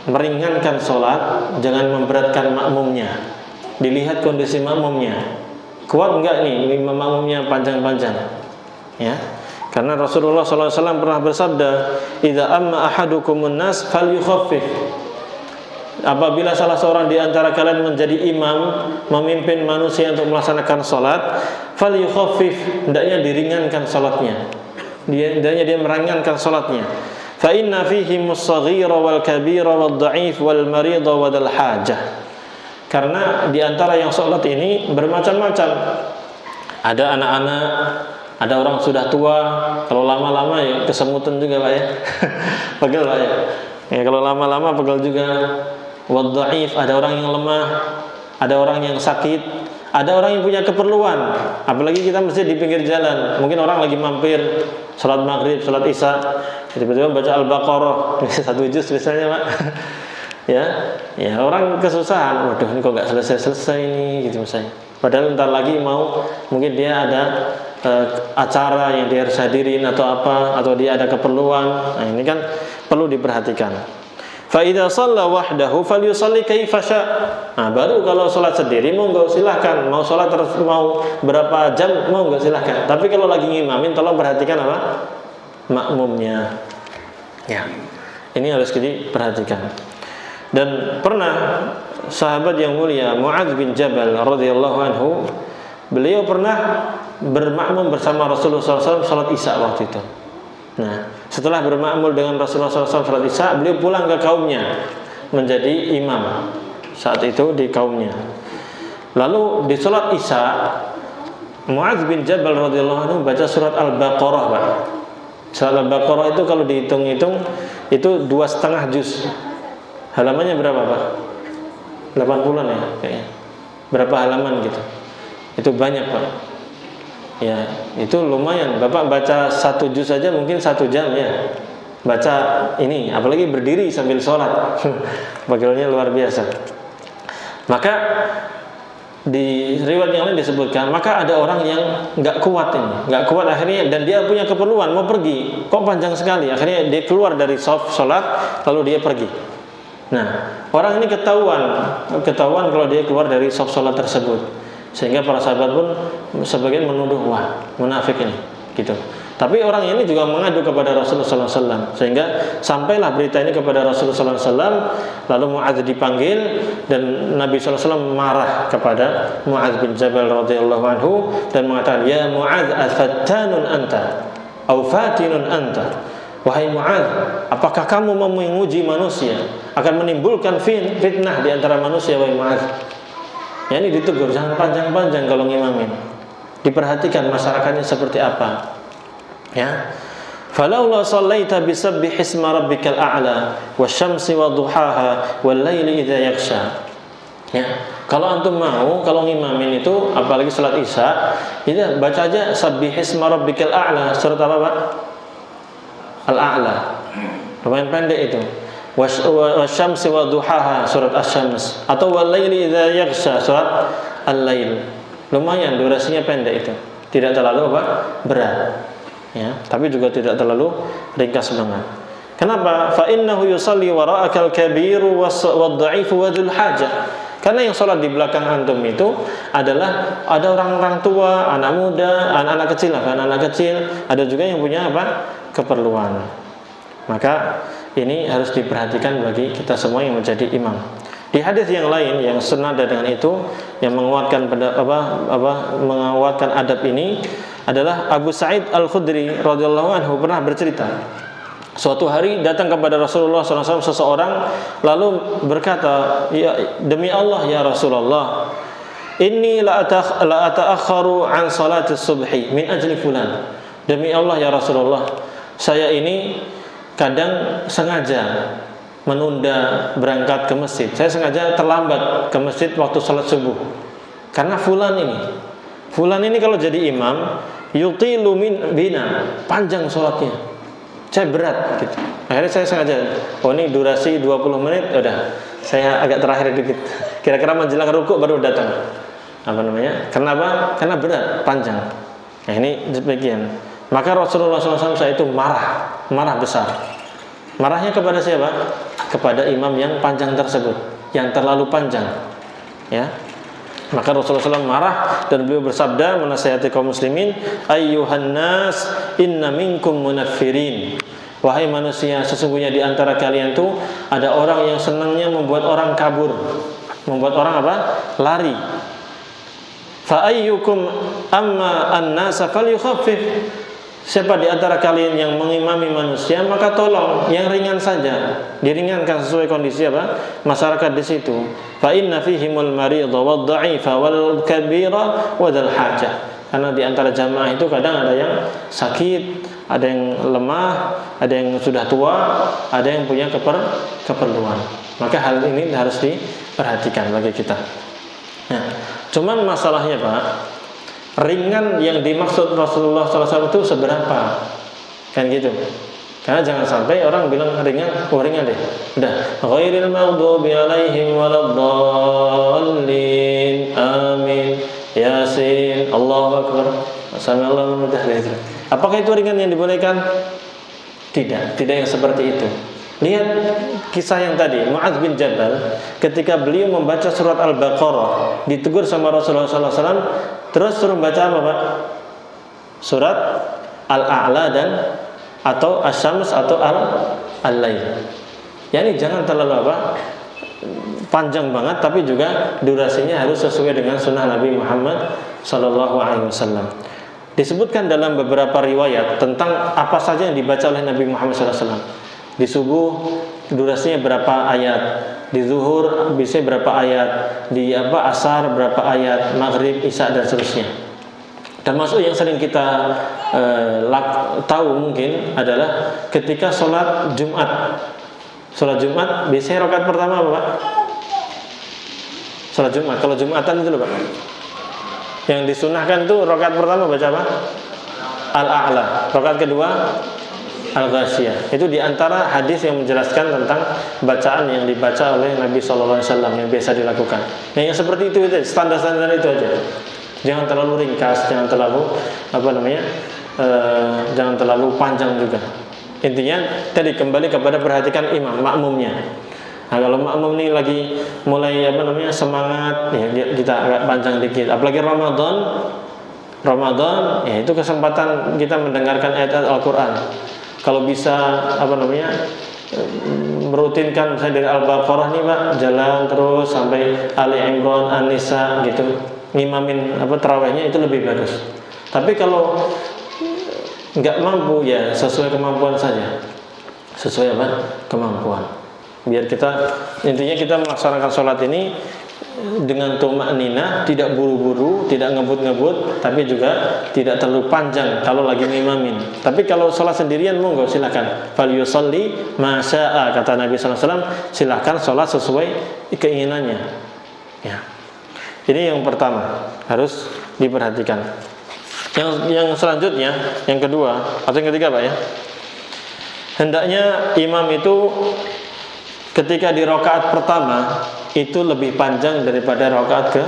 meringankan sholat, jangan memberatkan makmumnya. Dilihat kondisi makmumnya, kuat enggak nih makmumnya panjang-panjang, ya. Karena Rasulullah SAW pernah bersabda, idza amma ahadukumun nas falyukhaffif. Apabila salah seorang di antara kalian menjadi imam, memimpin manusia untuk melaksanakan sholat, falyukhaffif, hendaknya diringankan sholatnya. Hendaknya dia meringankan sholatnya. Fa inna fihi mus-saghira wal kabira wal dha'if wal marida wa dal hajah. Karena di antara yang sholat ini bermacam-macam. Ada anak-anak, ada orang sudah tua. Kalau lama-lama ya kesemutan juga Pak ya. Pegel Pak ya. Ya kalau lama-lama pegel juga. Wad dhaif, ada orang yang lemah, ada orang yang sakit, ada orang yang punya keperluan. Apalagi kita mesti di pinggir jalan. Mungkin orang lagi mampir sholat maghrib, sholat isya, tiba-tiba baca Al-Baqarah 1 juz misalnya Pak. Ya orang kesusahan, waduh ini kok nggak selesai ini gitu misalnya. Padahal ntar lagi mungkin dia ada acara yang dia harus hadirin atau apa, atau dia ada keperluan. Nah ini kan perlu diperhatikan. Fa idza shalla wahdahu falyusalli kaifa syaa. Nah baru kalau sholat sendiri monggo silahkan, mau sholat mau berapa jam monggo silahkan. Tapi kalau lagi ngimamin tolong perhatikan apa? Makmumnya. Ya ini harus diperhatikan. Dan pernah sahabat yang mulia Mu'adz bin Jabal radhiyallahu anhu, beliau pernah bermakmum bersama Rasulullah SAW salat isya waktu itu. Nah, setelah bermakmum dengan Rasulullah SAW salat isya, beliau pulang ke kaumnya menjadi imam saat itu di kaumnya. Lalu di salat isya, Mu'adz bin Jabal radhiyallahu anhu baca surat Al-Baqarah, Pak. Surat Al-Baqarah itu kalau dihitung-hitung itu 2,5 juz. Halamannya berapa Pak? 80-an ya kayaknya. Berapa halaman gitu? Itu banyak Pak. Ya, itu lumayan. Bapak baca 1 juz saja mungkin 1 jam ya. Baca ini, apalagi berdiri sambil sholat. Bagainya luar biasa. Maka di riwayat yang lain disebutkan, maka ada orang yang nggak kuat akhirnya, dan dia punya keperluan mau pergi, kok panjang sekali, akhirnya dia keluar dari shaf sholat lalu dia pergi. Nah, orang ini ketahuan kalau dia keluar dari shaf sholat tersebut, sehingga para sahabat pun sebagian menuduh, wah munafik ini, gitu. Tapi orang ini juga mengadu kepada Rasulullah SAW, sehingga sampailah berita ini kepada Rasulullah SAW. Lalu Mu'adz dipanggil, dan Nabi SAW marah kepada Mu'adz bin Jabal radhiyallahu anhu dan mengatakan, ya Mu'adz, afattanun anta, au fatinun anta. Wahai Mu'adz, apakah kamu mau menguji manusia, akan menimbulkan fitnah di antara manusia, wahai Mu'adz? Ya, ini ditegur, jangan panjang-panjang kalau ngimamin. Diperhatikan masyarakatnya seperti apa. Ya, falaula sallaita bisabbih isma rabbikal a'la wasyamsi wadduhaha wal laili idza yaghsha. Ya, kalau antum mau, kalau ngimamin itu apalagi salat Isya, itu baca aja sabbih isma rabbikal a'la, surat apa Pak? Al-A'la. Lumayan pendek itu. Wasyamsi wadduhaha, surat Asy-Syams, atau wal laili idza yaghsha, surat Al-Lail. Lumayan durasinya pendek itu. Tidak terlalu apa? Berat. Ya, tapi juga tidak terlalu ringkas banget. Kenapa? Fa innahu yusalli wara'akal kabiru wad-dha'ifu wadzul hajah. Karena yang sholat di belakang antum itu adalah ada orang-orang tua, anak muda, anak-anak kecil, anak-anak kecil, ada juga yang punya apa? Keperluan. Maka ini harus diperhatikan bagi kita semua yang menjadi imam. Di hadis yang lain yang senada dengan itu, yang menguatkan menguatkan adab ini adalah Abu Sa'id Al-Khudri radhiyallahu anhu pernah bercerita. Suatu hari datang kepada Rasulullah SAW seseorang, lalu berkata, ya, demi Allah ya Rasulullah, inni la ata'akharu an salati subhi min ajli fulan. Demi Allah ya Rasulullah, saya ini kadang sengaja menunda berangkat ke masjid. Saya sengaja terlambat ke masjid waktu salat subuh karena fulan ini kalau jadi imam yutilu bina, panjang sholatnya, saya berat gitu. Akhirnya saya sengaja, oh ini durasi 20 menit, udah saya agak terakhir dikit, kira-kira menjelang rukuk baru datang. Kenapa? Karena berat, panjang. Nah ini demikian. Maka Rasulullah SAW saat itu marah besar. Marahnya kepada siapa? Kepada imam yang panjang tersebut, yang terlalu panjang. Ya. Maka Rasulullah SAW marah dan beliau bersabda menasihati kaum muslimin, ayyuhan nas inna minkum munaffirin. Wahai manusia, sesungguhnya di antara kalian tuh ada orang yang senangnya membuat orang kabur, membuat orang apa? Lari. Fa ayyukum amma an-nasa falyukhaffif. Siapa di antara kalian yang mengimami manusia, maka tolong yang ringan saja, diringankan sesuai kondisi apa? Masyarakat di situ. Fa inna fihimul maridha wad-dha'ifa wal kabira wadzal hajah. Karena di antara jamaah itu kadang ada yang sakit, ada yang lemah, ada yang sudah tua, ada yang punya keperluan. Maka hal ini harus diperhatikan bagi kita. Nah, cuman masalahnya Pak, ringan yang dimaksud Rasulullah SAW itu seberapa? Kan gitu. Karena jangan sampai orang bilang ringan, oh ringan deh. Udah, ghairil maghdubi alaihim waladdallin. Amin. Yasin. Allahu akbar. Sami'allahu liman hamidah. Apakah itu ringan yang dibolehkan? Tidak yang seperti itu. Lihat kisah yang tadi, Mu'adz bin Jabal ketika beliau membaca surat Al-Baqarah, ditegur sama Rasulullah SAW, terus suruh baca apa Pak? Surat Al-A'la dan atau Asy-Syams atau Al-Lail. Yani jangan terlalu apa? Panjang banget, tapi juga durasinya harus sesuai dengan sunnah Nabi Muhammad SAW. Disebutkan dalam beberapa riwayat tentang apa saja yang dibaca oleh Nabi Muhammad SAW. Di subuh durasinya berapa ayat, di zuhur bisa berapa ayat, di asar berapa ayat, maghrib, isya dan seterusnya. Termasuk yang sering kita tahu mungkin adalah ketika sholat Jumat. Sholat Jumat biasanya rakaat pertama apa Pak? Sholat Jumat, kalau Jumatan itu loh Pak. Yang disunahkan tuh rakaat pertama baca apa? Al-A'la. Rakaat kedua Al-Ghasyiyah. Itu diantara hadis yang menjelaskan tentang bacaan yang dibaca oleh Nabi SAW yang biasa dilakukan. Yang seperti itu standar-standar itu aja. Jangan terlalu ringkas, jangan terlalu jangan terlalu panjang juga. Intinya tadi kembali kepada perhatikan imam, makmumnya. Nah, kalau makmum ini lagi mulai semangat, ya kita agak panjang dikit. Apalagi Ramadan, ya itu kesempatan kita mendengarkan ayat-ayat Al-Qur'an. Kalau bisa merutinkan misalnya dari Al-Baqarah nih Pak, jalan terus sampai Ali Imran, An-Nisa gitu. Ngimamin tarawihnya itu lebih bagus. Tapi kalau nggak mampu ya sesuai kemampuan saja. Sesuai kemampuan. Biar intinya kita melaksanakan sholat ini dengan tuma'ninah, tidak buru-buru, tidak ngebut-ngebut, tapi juga tidak terlalu panjang kalau lagi ngimamin. Tapi kalau sholat sendirian monggo silakan. Fal yusalli ma syaa, kata Nabi sallallahu alaihi wasallam, silakan sholat sesuai keinginannya. Ya. Ini yang pertama harus diperhatikan. Yang selanjutnya, yang kedua atau yang ketiga Pak ya. Hendaknya imam itu ketika di rakaat pertama itu lebih panjang daripada rakaat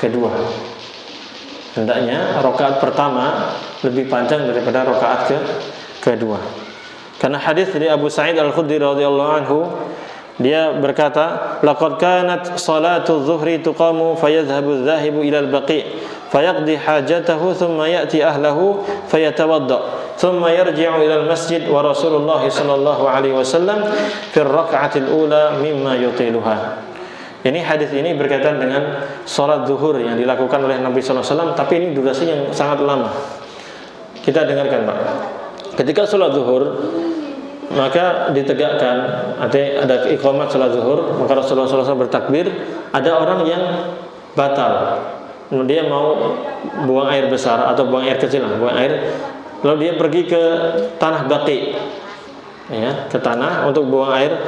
kedua. Hendaknya rakaat pertama lebih panjang daripada rakaat kedua. Karena hadis dari Abu Sa'id Al-Khudri radhiyallahu anhu, dia berkata, laqad kanat salatu dhuhri tuqamu fayadhhabu adh-dhahibu ila al-baqi' fayaqdi hajatahu thumma ya'ti ahlahu fayatawadda thumma yarji'u ila al-masjid wa Rasulullah sallallahu alaihi wasallam fi ar-rak'ati al-ula mimma yutiluha. Ini hadis ini berkaitan dengan salat zuhur yang dilakukan oleh Nabi sallallahu alaihi wasallam, tapi ini durasi yang sangat lama. Kita dengarkan Pak. Ketika salat zuhur maka ditegakkan, ada iqamat salat zuhur, maka Rasulullah SAW bertakbir. Ada orang yang batal, dia mau buang air besar atau buang air kecil, lalu dia pergi ke tanah baqi, ya, ke tanah untuk buang air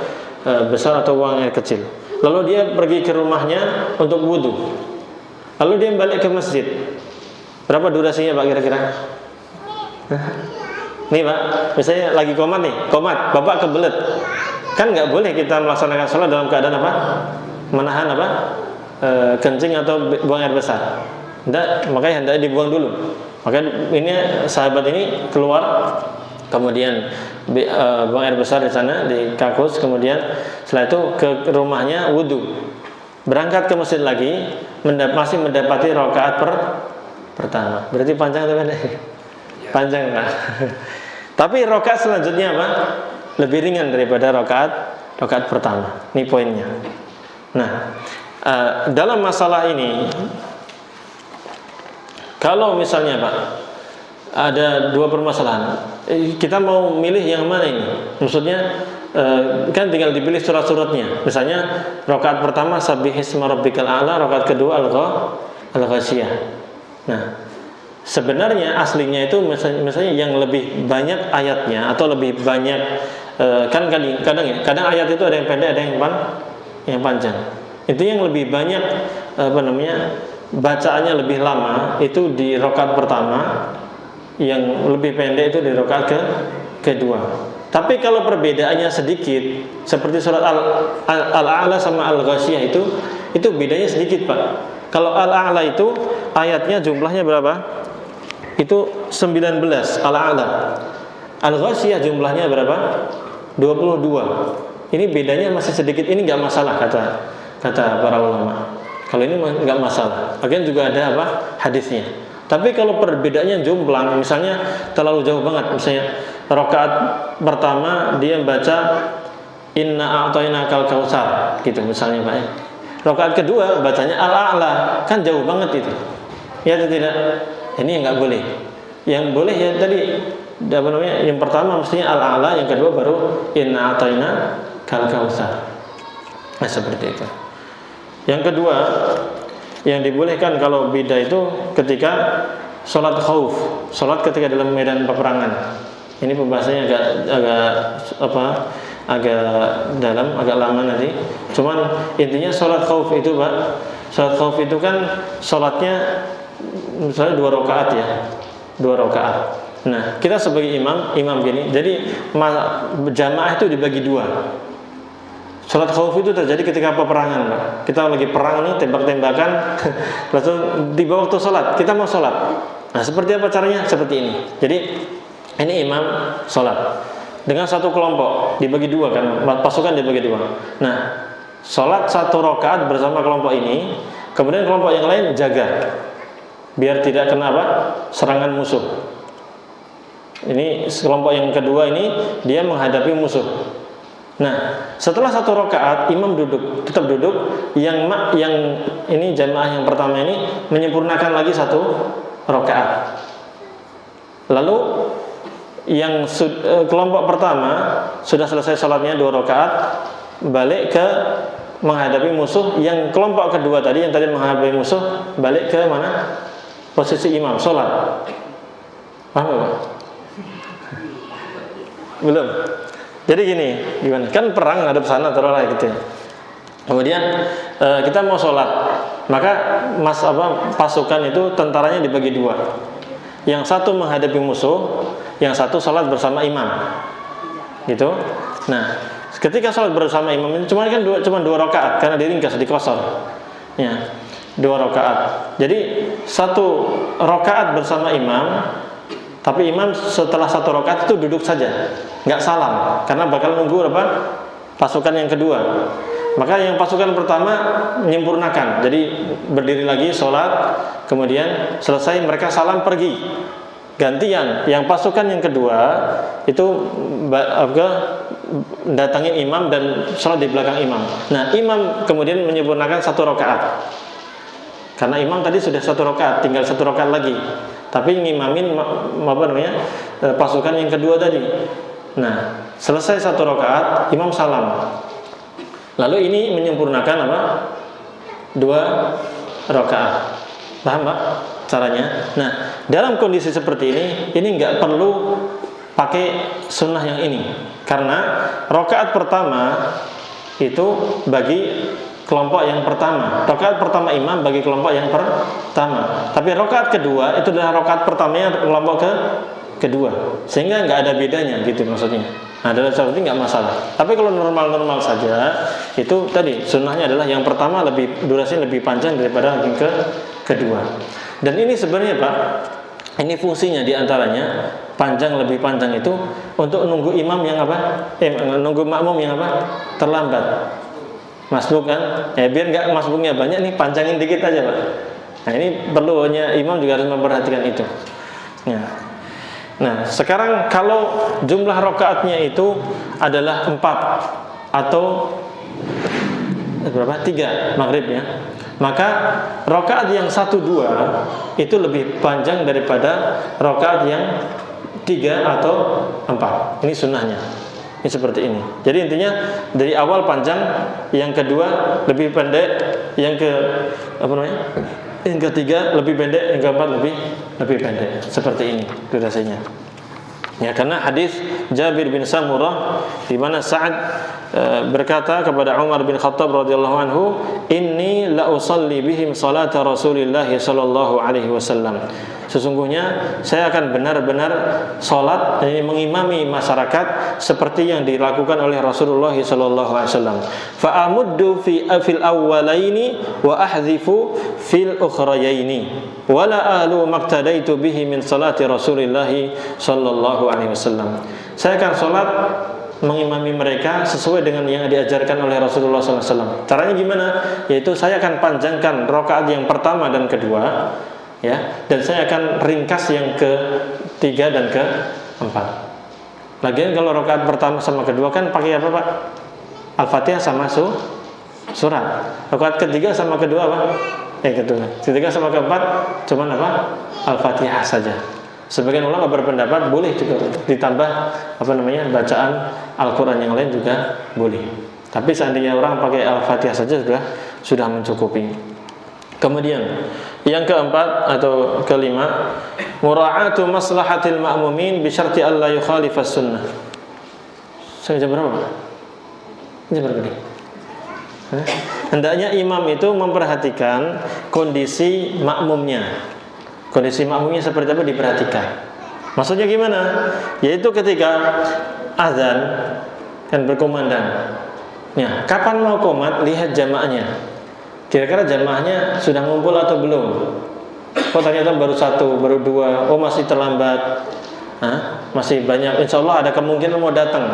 besar atau buang air kecil. Lalu dia pergi ke rumahnya untuk wudu, lalu dia balik ke masjid. Berapa durasinya Pak kira-kira? Nih Pak, misalnya lagi komat, Bapak kebelet, kan nggak boleh kita melaksanakan sholat dalam keadaan menahan kencing atau buang air besar. Makanya hendaknya dibuang dulu. Maka ini sahabat ini keluar, kemudian buang air besar di sana di kakus, kemudian setelah itu ke rumahnya wudu, berangkat ke masjid lagi, masih mendapati rakaat pertama. Berarti panjang atau pendek? Panjang Pak. Tapi rakaat selanjutnya lebih ringan daripada rakaat pertama. Ini poinnya. Nah, dalam masalah ini, kalau misalnya Pak ada dua permasalahan, kita mau milih yang mana ini? Maksudnya kan tinggal dipilih surat-suratnya. Misalnya rakaat pertama sabbihisma rabbikal a'la, rakaat kedua al-ghasyiyah. Nah, sebenarnya aslinya itu misalnya yang lebih banyak ayatnya atau lebih banyak kadang ayat itu ada yang pendek, ada yang panjang. Itu yang lebih banyak bacaannya lebih lama itu di rakaat pertama, yang lebih pendek itu di rakaat kedua. Tapi kalau perbedaannya sedikit, seperti surat Al-A'la sama Al-Ghasyiyah itu bedanya sedikit Pak. Kalau Al-A'la itu ayatnya jumlahnya berapa? Itu 19 Al-A'la. Al-Ghasyiyah jumlahnya berapa? 22. Ini bedanya masih sedikit, ini enggak masalah kata para ulama. Kalau ini enggak masalah. Bagian juga ada hadisnya. Tapi kalau perbedaannya jomplang, misalnya terlalu jauh banget, misalnya rakaat pertama dia baca inna a'tainakal kautsar gitu misalnya Pak. Rakaat kedua bacanya Al-A'la, kan jauh banget itu. Ya atau tidak? Ini yang nggak boleh. Yang boleh ya tadi yang pertama mestinya Al-A'la, yang kedua baru inna a'tainakal kautsar. Nah seperti itu. Yang kedua yang dibolehkan kalau beda itu ketika sholat khauf, sholat ketika dalam medan peperangan. Ini pembahasannya agak dalam, agak lama nanti. Cuman intinya sholat khauf itu Pak, sholat khauf itu kan sholatnya misalnya 2 rakaat ya, 2 rakaat. Nah, kita sebagai imam gini. Jadi jamaah itu dibagi 2. Salat khauf itu terjadi ketika peperangan, Pak. Kita lagi perang nih, tembak-tembakan, lalu tiba waktu salat, kita mau salat. Nah, seperti apa caranya? Seperti ini. Jadi ini imam salat dengan satu kelompok dibagi 2 kan, pasukan dibagi 2. Nah, salat 1 rakaat bersama kelompok ini, kemudian kelompok yang lain jaga biar tidak kena apa? Serangan musuh. Ini kelompok yang kedua ini dia menghadapi musuh. Nah, setelah 1 rakaat imam tetap duduk. Yang ini jamaah yang pertama ini menyempurnakan lagi 1 rakaat. Lalu yang kelompok pertama sudah selesai sholatnya 2 rakaat, balik ke menghadapi musuh. Yang kelompok kedua tadi yang tadi menghadapi musuh balik ke mana? Posisi imam sholat. Paham gak, Pak? Belum. Jadi gini, gimana? Kan perang ngadep sana terolah gitu ya. Kemudian kita mau sholat, maka pasukan itu tentaranya dibagi 2. Yang satu menghadapi musuh, yang satu sholat bersama imam, gitu. Nah, ketika sholat bersama imam ini cuma 2 rakaat karena diringkas, dikosor. Ya, 2 rakaat. Jadi 1 rakaat bersama imam. Tapi imam setelah 1 rakaat itu duduk saja, nggak salam, karena bakal nunggu pasukan yang kedua. Maka yang pasukan pertama menyempurnakan, jadi berdiri lagi sholat, kemudian selesai mereka salam pergi. Gantian, yang pasukan yang kedua itu datangin imam dan sholat di belakang imam. Nah, imam kemudian menyempurnakan 1 rakaat. Karena imam tadi sudah 1 rakaat, tinggal 1 rakaat lagi. Tapi ngimamin pasukan yang kedua tadi. Nah, selesai 1 rakaat, imam salam. Lalu ini menyempurnakan 2 rakaat. Paham, Pak, caranya? Nah, dalam kondisi seperti ini nggak perlu pakai sunnah yang ini. Karena rakaat pertama itu bagi kelompok yang pertama. Rakaat pertama imam bagi kelompok yang pertama. Tapi rakaat kedua itu adalah rakaat pertamanya kelompok kedua. Sehingga nggak ada bedanya gitu maksudnya. Nah, dalam seperti nggak masalah. Tapi kalau normal-normal saja, itu tadi sunnahnya adalah yang pertama durasinya lebih panjang daripada yang kedua. Dan ini sebenarnya, Pak, ini fungsinya diantaranya lebih panjang itu untuk nunggu imam yang nunggu makmum yang terlambat. Masbuk kan, biar nggak masbuknya banyak nih, panjangin dikit aja, Pak. Nah, ini perlunya imam juga harus memperhatikan itu. Ya. Nah, sekarang kalau jumlah rakaatnya itu adalah 4 atau berapa? 3 maghrib ya. Maka rakaat yang 1-2 itu lebih panjang daripada rakaat yang 3 atau 4. Ini sunnahnya. Ini seperti ini. Jadi intinya dari awal panjang, yang kedua lebih pendek, yang ketiga lebih pendek, yang keempat lebih pendek. Seperti ini durasinya. Ya, karena hadis Jabir bin Samurah di mana Sa'ad berkata kepada Umar bin Khattab radhiyallahu anhu, "Inni la usalli bihim salata Rasulillah sallallahu alaihi wasallam." Sesungguhnya saya akan benar-benar salat, mengimami masyarakat seperti yang dilakukan oleh Rasulullah sallallahu alaihi wasallam. Fa amuddu fil awwalaini wa ahdhifu fil ukhrayaini wa la alu maqtadaitu bihi min salati Rasulillah sallallahu alaihi wasallam. Saya akan salat mengimami mereka sesuai dengan yang diajarkan oleh Rasulullah SAW. Caranya gimana? Yaitu saya akan panjangkan rakaat yang pertama dan kedua, ya, dan saya akan ringkas yang ketiga dan keempat. Lagian kalau rakaat pertama sama kedua kan pakai apa, Pak? Al-Fatihah sama surat. Rakaat ketiga sama kedua apa? Ketiga sama keempat cuman apa? Al-Fatihah saja. Sebagian ulama berpendapat boleh juga ditambah bacaan Al-Quran yang lain juga boleh. Tapi seandainya orang pakai Al-Fatihah saja sudah mencukupi. Kemudian yang keempat atau kelima, mura'atu maslahatil ma'mumin bi syarti alla yukhalifas sunnah. Jam berapa? Jam berapa? Hendaknya imam itu memperhatikan kondisi makmumnya. Kondisi makmumnya seperti apa diperhatikan. Maksudnya gimana? Yaitu ketika azan dan berkumandang. Ya, kapan mau qomat, lihat jamaahnya. Kira-kira jamaahnya sudah ngumpul atau belum? Kok ternyata baru satu, baru dua, oh masih terlambat. Masih banyak, insya Allah ada kemungkinan mau datang.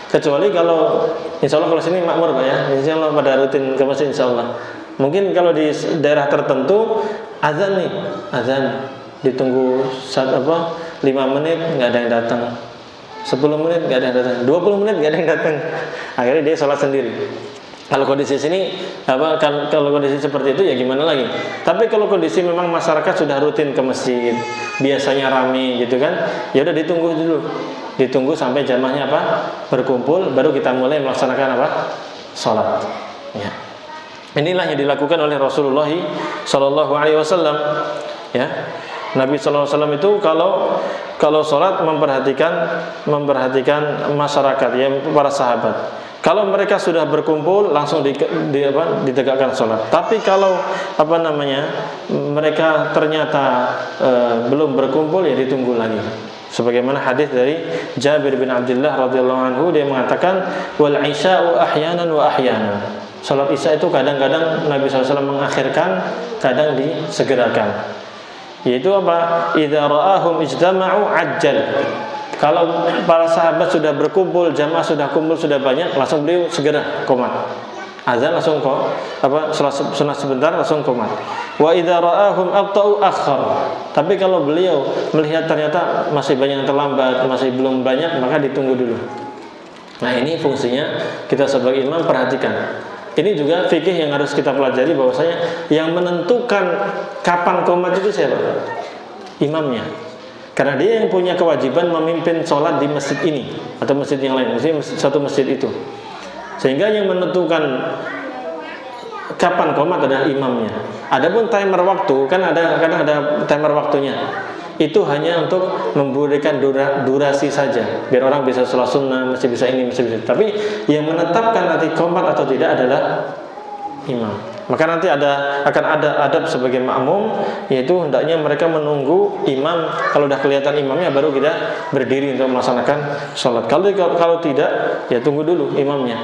Kecuali kalau insya Allah kalau sini makmur Pak ya, insya Allah pada rutin ke masjid insya Allah. Mungkin kalau di daerah tertentu azan nih, azan ditunggu 5 menit nggak ada yang datang, 10 menit nggak ada yang datang, 20 menit nggak ada yang datang. Akhirnya dia sholat sendiri. Kalau kondisi sini kalau kondisi seperti itu ya gimana lagi. Tapi kalau kondisi memang masyarakat sudah rutin ke masjid, biasanya ramai gitu kan, ya udah ditunggu dulu. Ditunggu sampai jamaahnya berkumpul, baru kita mulai melaksanakan sholat. Ya. Inilah yang dilakukan oleh Rasulullah Shallallahu Alaihi Wasallam. Ya, Nabi Shallallahu Alaihi Wasallam itu kalau sholat memperhatikan masyarakat, ya para sahabat. Kalau mereka sudah berkumpul langsung ditegakkan sholat. Tapi kalau mereka ternyata belum berkumpul ya ditunggu lagi. Sebagaimana hadis dari Jabir bin Abdullah radhiyallahu anhu, dia mengatakan wal isya'u ahyanan wa ahyanan. Salat Isya itu kadang-kadang Nabi SAW mengakhirkan, kadang disegerakan. Yaitu apa? Idza ra'ahum ijtama'u ajjal. Kalau para sahabat sudah berkumpul, jamaah sudah kumpul sudah banyak, langsung beliau segera qomat. Azan langsung sunat sebentar langsung qomat. Wa idza ra'ahum abta'u akhar. Tapi kalau beliau melihat ternyata masih banyak yang terlambat, masih belum banyak, maka ditunggu dulu. Nah, ini fungsinya kita sebagai imam perhatikan. Ini juga fikih yang harus kita pelajari, bahwasanya yang menentukan kapan qomat itu siapa? Imamnya. Karena dia yang punya kewajiban memimpin sholat di masjid ini atau masjid yang lain, maksudnya satu masjid itu. Sehingga yang menentukan kapan qomat adalah imamnya. Adapun timer waktu, kan kadang ada timer waktunya. Itu hanya untuk memberikan durasi saja, biar orang bisa sholat sunnah, masih bisa ini, masih bisa. Tapi yang menetapkan nanti qomat atau tidak adalah imam. Maka nanti akan ada adab sebagai makmum, yaitu hendaknya mereka menunggu imam. Kalau sudah kelihatan imamnya, baru kita berdiri untuk melaksanakan sholat. Kalau tidak, ya tunggu dulu imamnya.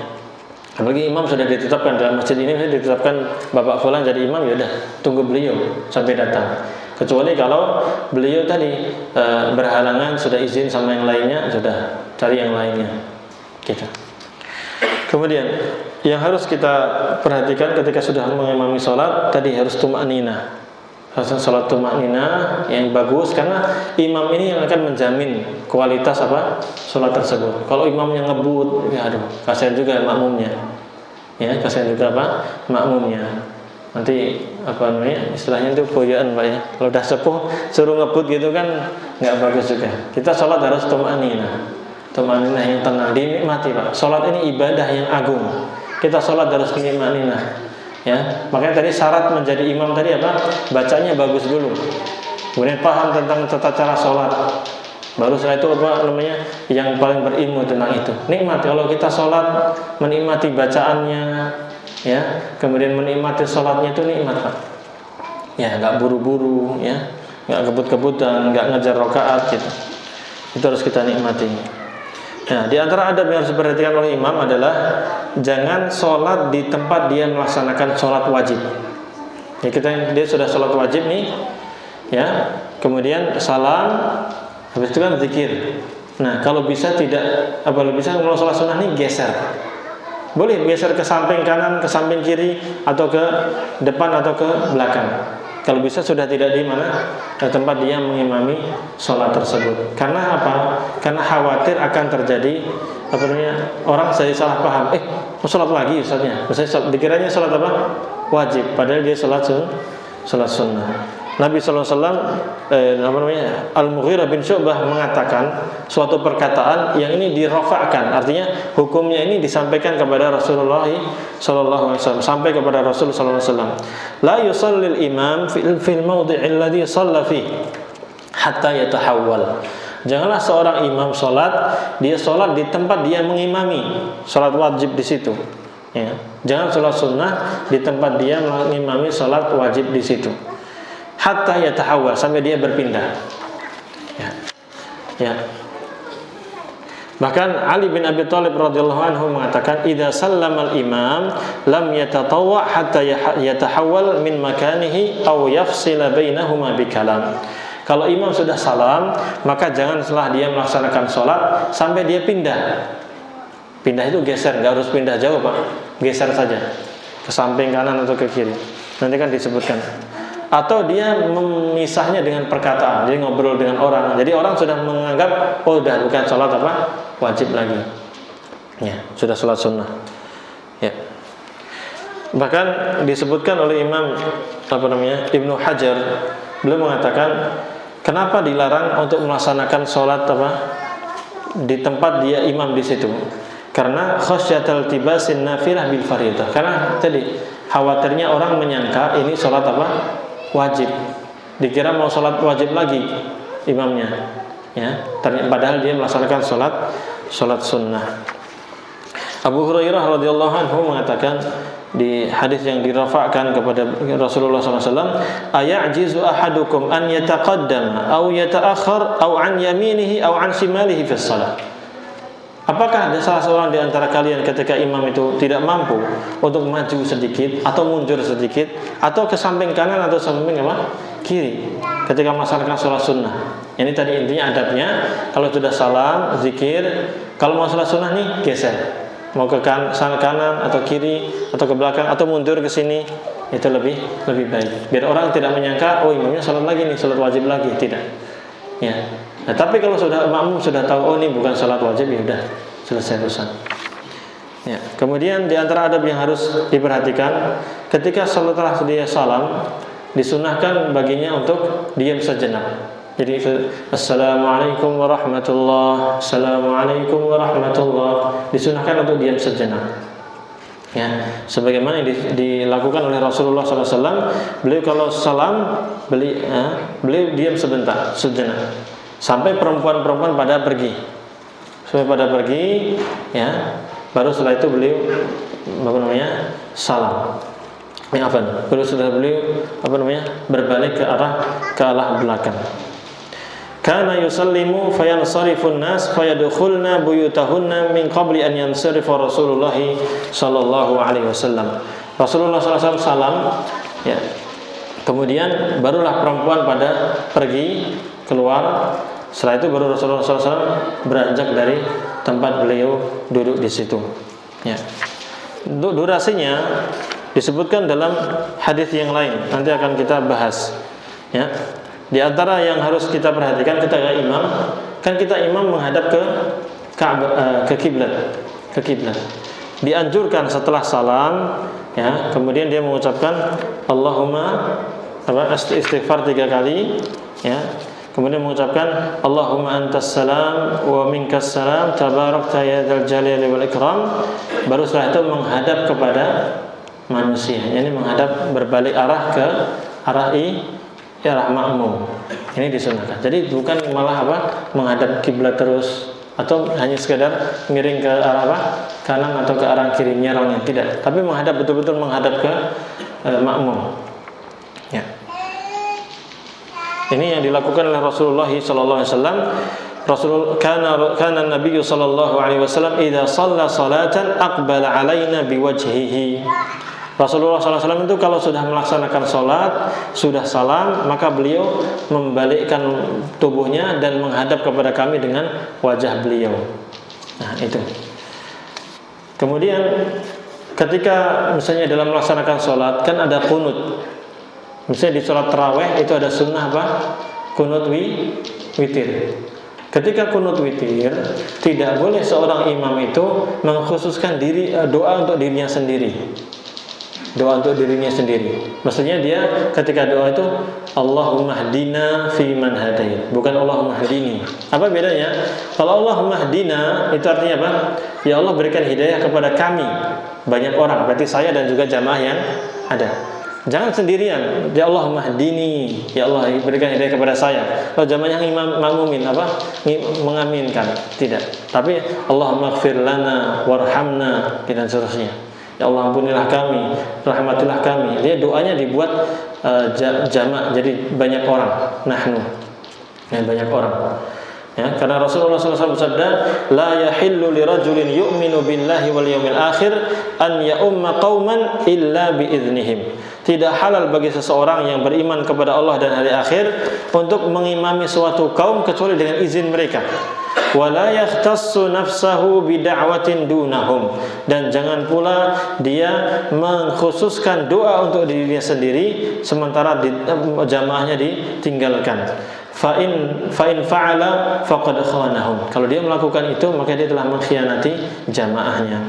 Apalagi imam sudah ditetapkan dalam masjid ini, ditetapkan Bapak Fulan jadi imam, ya udah tunggu beliau sampai datang. Kecuali kalau beliau tadi berhalangan, sudah izin sama yang lainnya, sudah cari yang lainnya. Gitu. Kemudian yang harus kita perhatikan ketika sudah mengimami sholat, tadi harus tuma'ninah. Harus sholat tuma'ninah yang bagus, karena imam ini yang akan menjamin kualitas sholat tersebut. Kalau imamnya ngebut, ya aduh, kasihan juga makmumnya. Ya, kasihan juga makmumnya. Nanti istilahnya itu boyaan Pak ya. Kalau udah sepuh suruh ngebut gitu kan nggak bagus juga. Kita sholat harus tuma'ninah yang tenang, dinikmati Pak. Sholat ini ibadah yang agung. Kita sholat harus dinikmati. Ya, makanya tadi syarat menjadi imam tadi bacanya bagus dulu. Kemudian paham tentang tata cara sholat. Baru setelah itu yang paling berilmu tentang itu. Nikmati kalau kita sholat, menikmati bacaannya. Ya, kemudian menikmati sholatnya itu nikmat Pak. Ya, nggak buru-buru, ya, nggak kebut-kebutan, nggak ngejar rakaat gitu. Itu harus kita nikmati. Nah, di antara adab yang harus diperhatikan oleh imam adalah jangan sholat di tempat dia melaksanakan sholat wajib. Ya, dia sudah sholat wajib nih, ya, kemudian salam, habis itu kan zikir. Nah, kalau bisa kalau sholat sunnah nih geser. Boleh geser ke samping kanan, ke samping kiri, atau ke depan atau ke belakang. Kalau bisa sudah tidak di tempat dia mengimami sholat tersebut. Karena apa? Karena khawatir akan terjadi orang jadi salah paham. Sholat lagi ustaznya. Misalnya dikiranya sholat wajib, padahal dia sholat sunnah. Nabi SAW Al-Mughirah bin Syu'bah mengatakan suatu perkataan yang ini dirafa'kan, artinya hukumnya ini disampaikan kepada Rasulullah SAW, sampai kepada Rasulullah SAW. La yusallil imam fil mawdi'il ladzi shalla fi hatta yatahawwal. Janganlah seorang imam dia sholat di tempat dia mengimami sholat wajib di situ. Ya. Jangan sholat sunnah di tempat dia mengimami sholat wajib di situ. hatta yatahawwal, sampai dia berpindah. Ya. Bahkan Ali bin Abi Thalib radhiyallahu anhu mengatakan, idza sallama al-imam lam yatatawwa hatta yatahawwal min makanihi aw yafsila bainahuma bikalam. Kalau imam sudah salam, maka jangan setelah dia melaksanakan sholat sampai dia pindah. Pindah itu geser, nggak harus pindah jauh Pak, geser saja ke samping kanan atau ke kiri. Nanti kan disebutkan. Atau dia memisahnya dengan perkataan, jadi ngobrol dengan orang. Jadi orang sudah menganggap, oh udah bukan sholat apa wajib lagi, ya sudah sholat sunnah. Ya. Bahkan disebutkan oleh Imam Ibnu Hajar, beliau mengatakan, kenapa dilarang untuk melaksanakan sholat di tempat dia imam di situ? Karena khasyatal tibasin nafilah bil fardhiyah. Karena tadi khawatirnya orang menyangka ini sholat wajib, dikira mau sholat wajib lagi imamnya, ya. Padahal dia melaksanakan sholat sunnah. Abu Hurairah radhiyallahu anhu mengatakan di hadis yang dirafa'kan kepada Rasulullah SAW, ayajizu ahadukum an yataqaddama aw yata'akhkhar aw an yaminihi aw an shimalihi fi shalah. Apakah ada salah seorang di antara kalian ketika imam itu tidak mampu untuk maju sedikit atau mundur sedikit atau ke samping kanan atau samping kiri ketika melaksanakan sholat sunnah? Ini tadi intinya adabnya. Kalau sudah salam, zikir. Kalau mau sholat sunnah nih, geser. Mau ke kanan atau kiri atau ke belakang atau mundur ke sini, itu lebih baik. Biar orang tidak menyangka, oh imamnya sholat lagi nih, sholat wajib lagi. Tidak. Ya. Nah, tapi kalau makmum sudah tahu, oh ini bukan sholat wajib, ya udah selesai urusan. Ya. Kemudian di antara adab yang harus diperhatikan, ketika setelah dia salam, disunahkan baginya untuk diam sejenak. Jadi assalamualaikum warahmatullah, assalamualaikum warahmatullah, disunahkan untuk diam sejenak. Ya, sebagaimana yang dilakukan oleh Rasulullah SAW, beliau kalau salam, beliau diam sejenak, sampai perempuan-perempuan pada pergi, ya, baru setelah itu beliau salam. Baru setelah beliau berbalik ke arah belakang. Kana yusallimu fayansarifun nas fayadkhulna buyutahunna min qabli an yansarifa Rasulullah sallallahu alaihi wasallam. Rasulullah SAW salam, ya. Kemudian barulah perempuan pada pergi keluar. Setelah itu baru Rasulullah SAW beranjak dari tempat beliau duduk di situ. Ya. Untuk durasinya disebutkan dalam hadis yang lain. Nanti akan kita bahas. Ya. Di antara yang harus kita perhatikan ketika imam, kan kita imam menghadap ke kiblat. Dianjurkan setelah salam, ya, kemudian dia mengucapkan Allahumma istighfar 3 kali, ya. Kemudian mengucapkan Allahumma antas salam wa minkas salam tabarakta ya dzal jalali wal ikram. Baru setelah itu menghadap kepada manusia, yakni menghadap berbalik arah ke arah makmum. Ini disunahkan. Jadi bukan malah menghadap kiblat terus atau hanya sekedar miring ke arah kanan atau ke arah kiri nyerongnya, tidak. Tapi betul-betul menghadap ke makmum. Ya. Ini yang dilakukan oleh Rasulullah sallallahu alaihi wasallam. Kana Nabi sallallahu alaihi wasallam idza shalla salatan aqbala alaina biwajhihi. Rasulullah SAW itu kalau sudah melaksanakan sholat, sudah salam, maka beliau membalikkan tubuhnya dan menghadap kepada kami dengan wajah beliau. Nah, itu. Kemudian ketika misalnya dalam melaksanakan sholat, kan ada kunut. Misalnya di sholat tarawih itu ada sunnah kunut witir. Ketika kunut witir, tidak boleh seorang imam itu mengkhususkan doa untuk dirinya sendiri. Doa untuk dirinya sendiri. Maksudnya dia ketika doa itu Allahumma hdina fi man hadait, bukan Allahumma hdini. Apa bedanya? Kalau Allahumma hdina itu artinya apa? Ya Allah berikan hidayah kepada kami, banyak orang, berarti saya dan juga jamaah yang ada. Jangan sendirian. Ya Allahumma hdini, ya Allah berikan hidayah kepada saya. Kalau jamaah yang imam makmumin mengaminkan, tidak. Tapi Allahumma ighfir lana warhamna dan seterusnya. Ya Allah ampunilah kami, rahmatilah kami. Dia doanya dibuat jamak, jadi banyak orang, nahnu, ya, banyak orang. Ya, karena Rasulullah SAW bersabda, la yahillu lirajulin yu'minu billahi wal yawmil akhir an ya'umma qauman illa biiznihim. Tidak halal bagi seseorang yang beriman kepada Allah dan hari akhir untuk mengimami suatu kaum kecuali dengan izin mereka. Wala yahtassu nafsahu bida'watin dunahum, dan jangan pula dia mengkhususkan doa untuk dirinya sendiri sementara jamaahnya ditinggalkan. Fa'in fa'ala faqad khanahum. Kalau dia melakukan itu maka dia telah mengkhianati jamaahnya.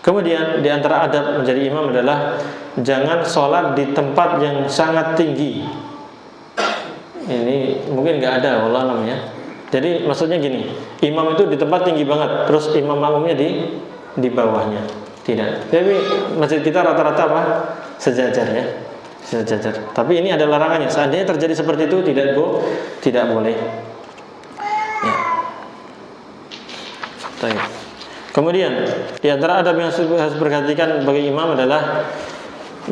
Kemudian di antara adab menjadi imam adalah jangan sholat di tempat yang sangat tinggi. Ini mungkin nggak ada, wallah alam ya. Jadi maksudnya gini, imam itu di tempat tinggi banget, terus imam makmumnya di bawahnya. Tidak. Tapi masjid kita rata-rata apa? Sejajar ya. Sejajar. Tapi ini ada larangannya. Seandainya terjadi seperti itu tidak boleh. Ya. Baik. Kemudian di antara adab yang harus diperhatikan bagi imam adalah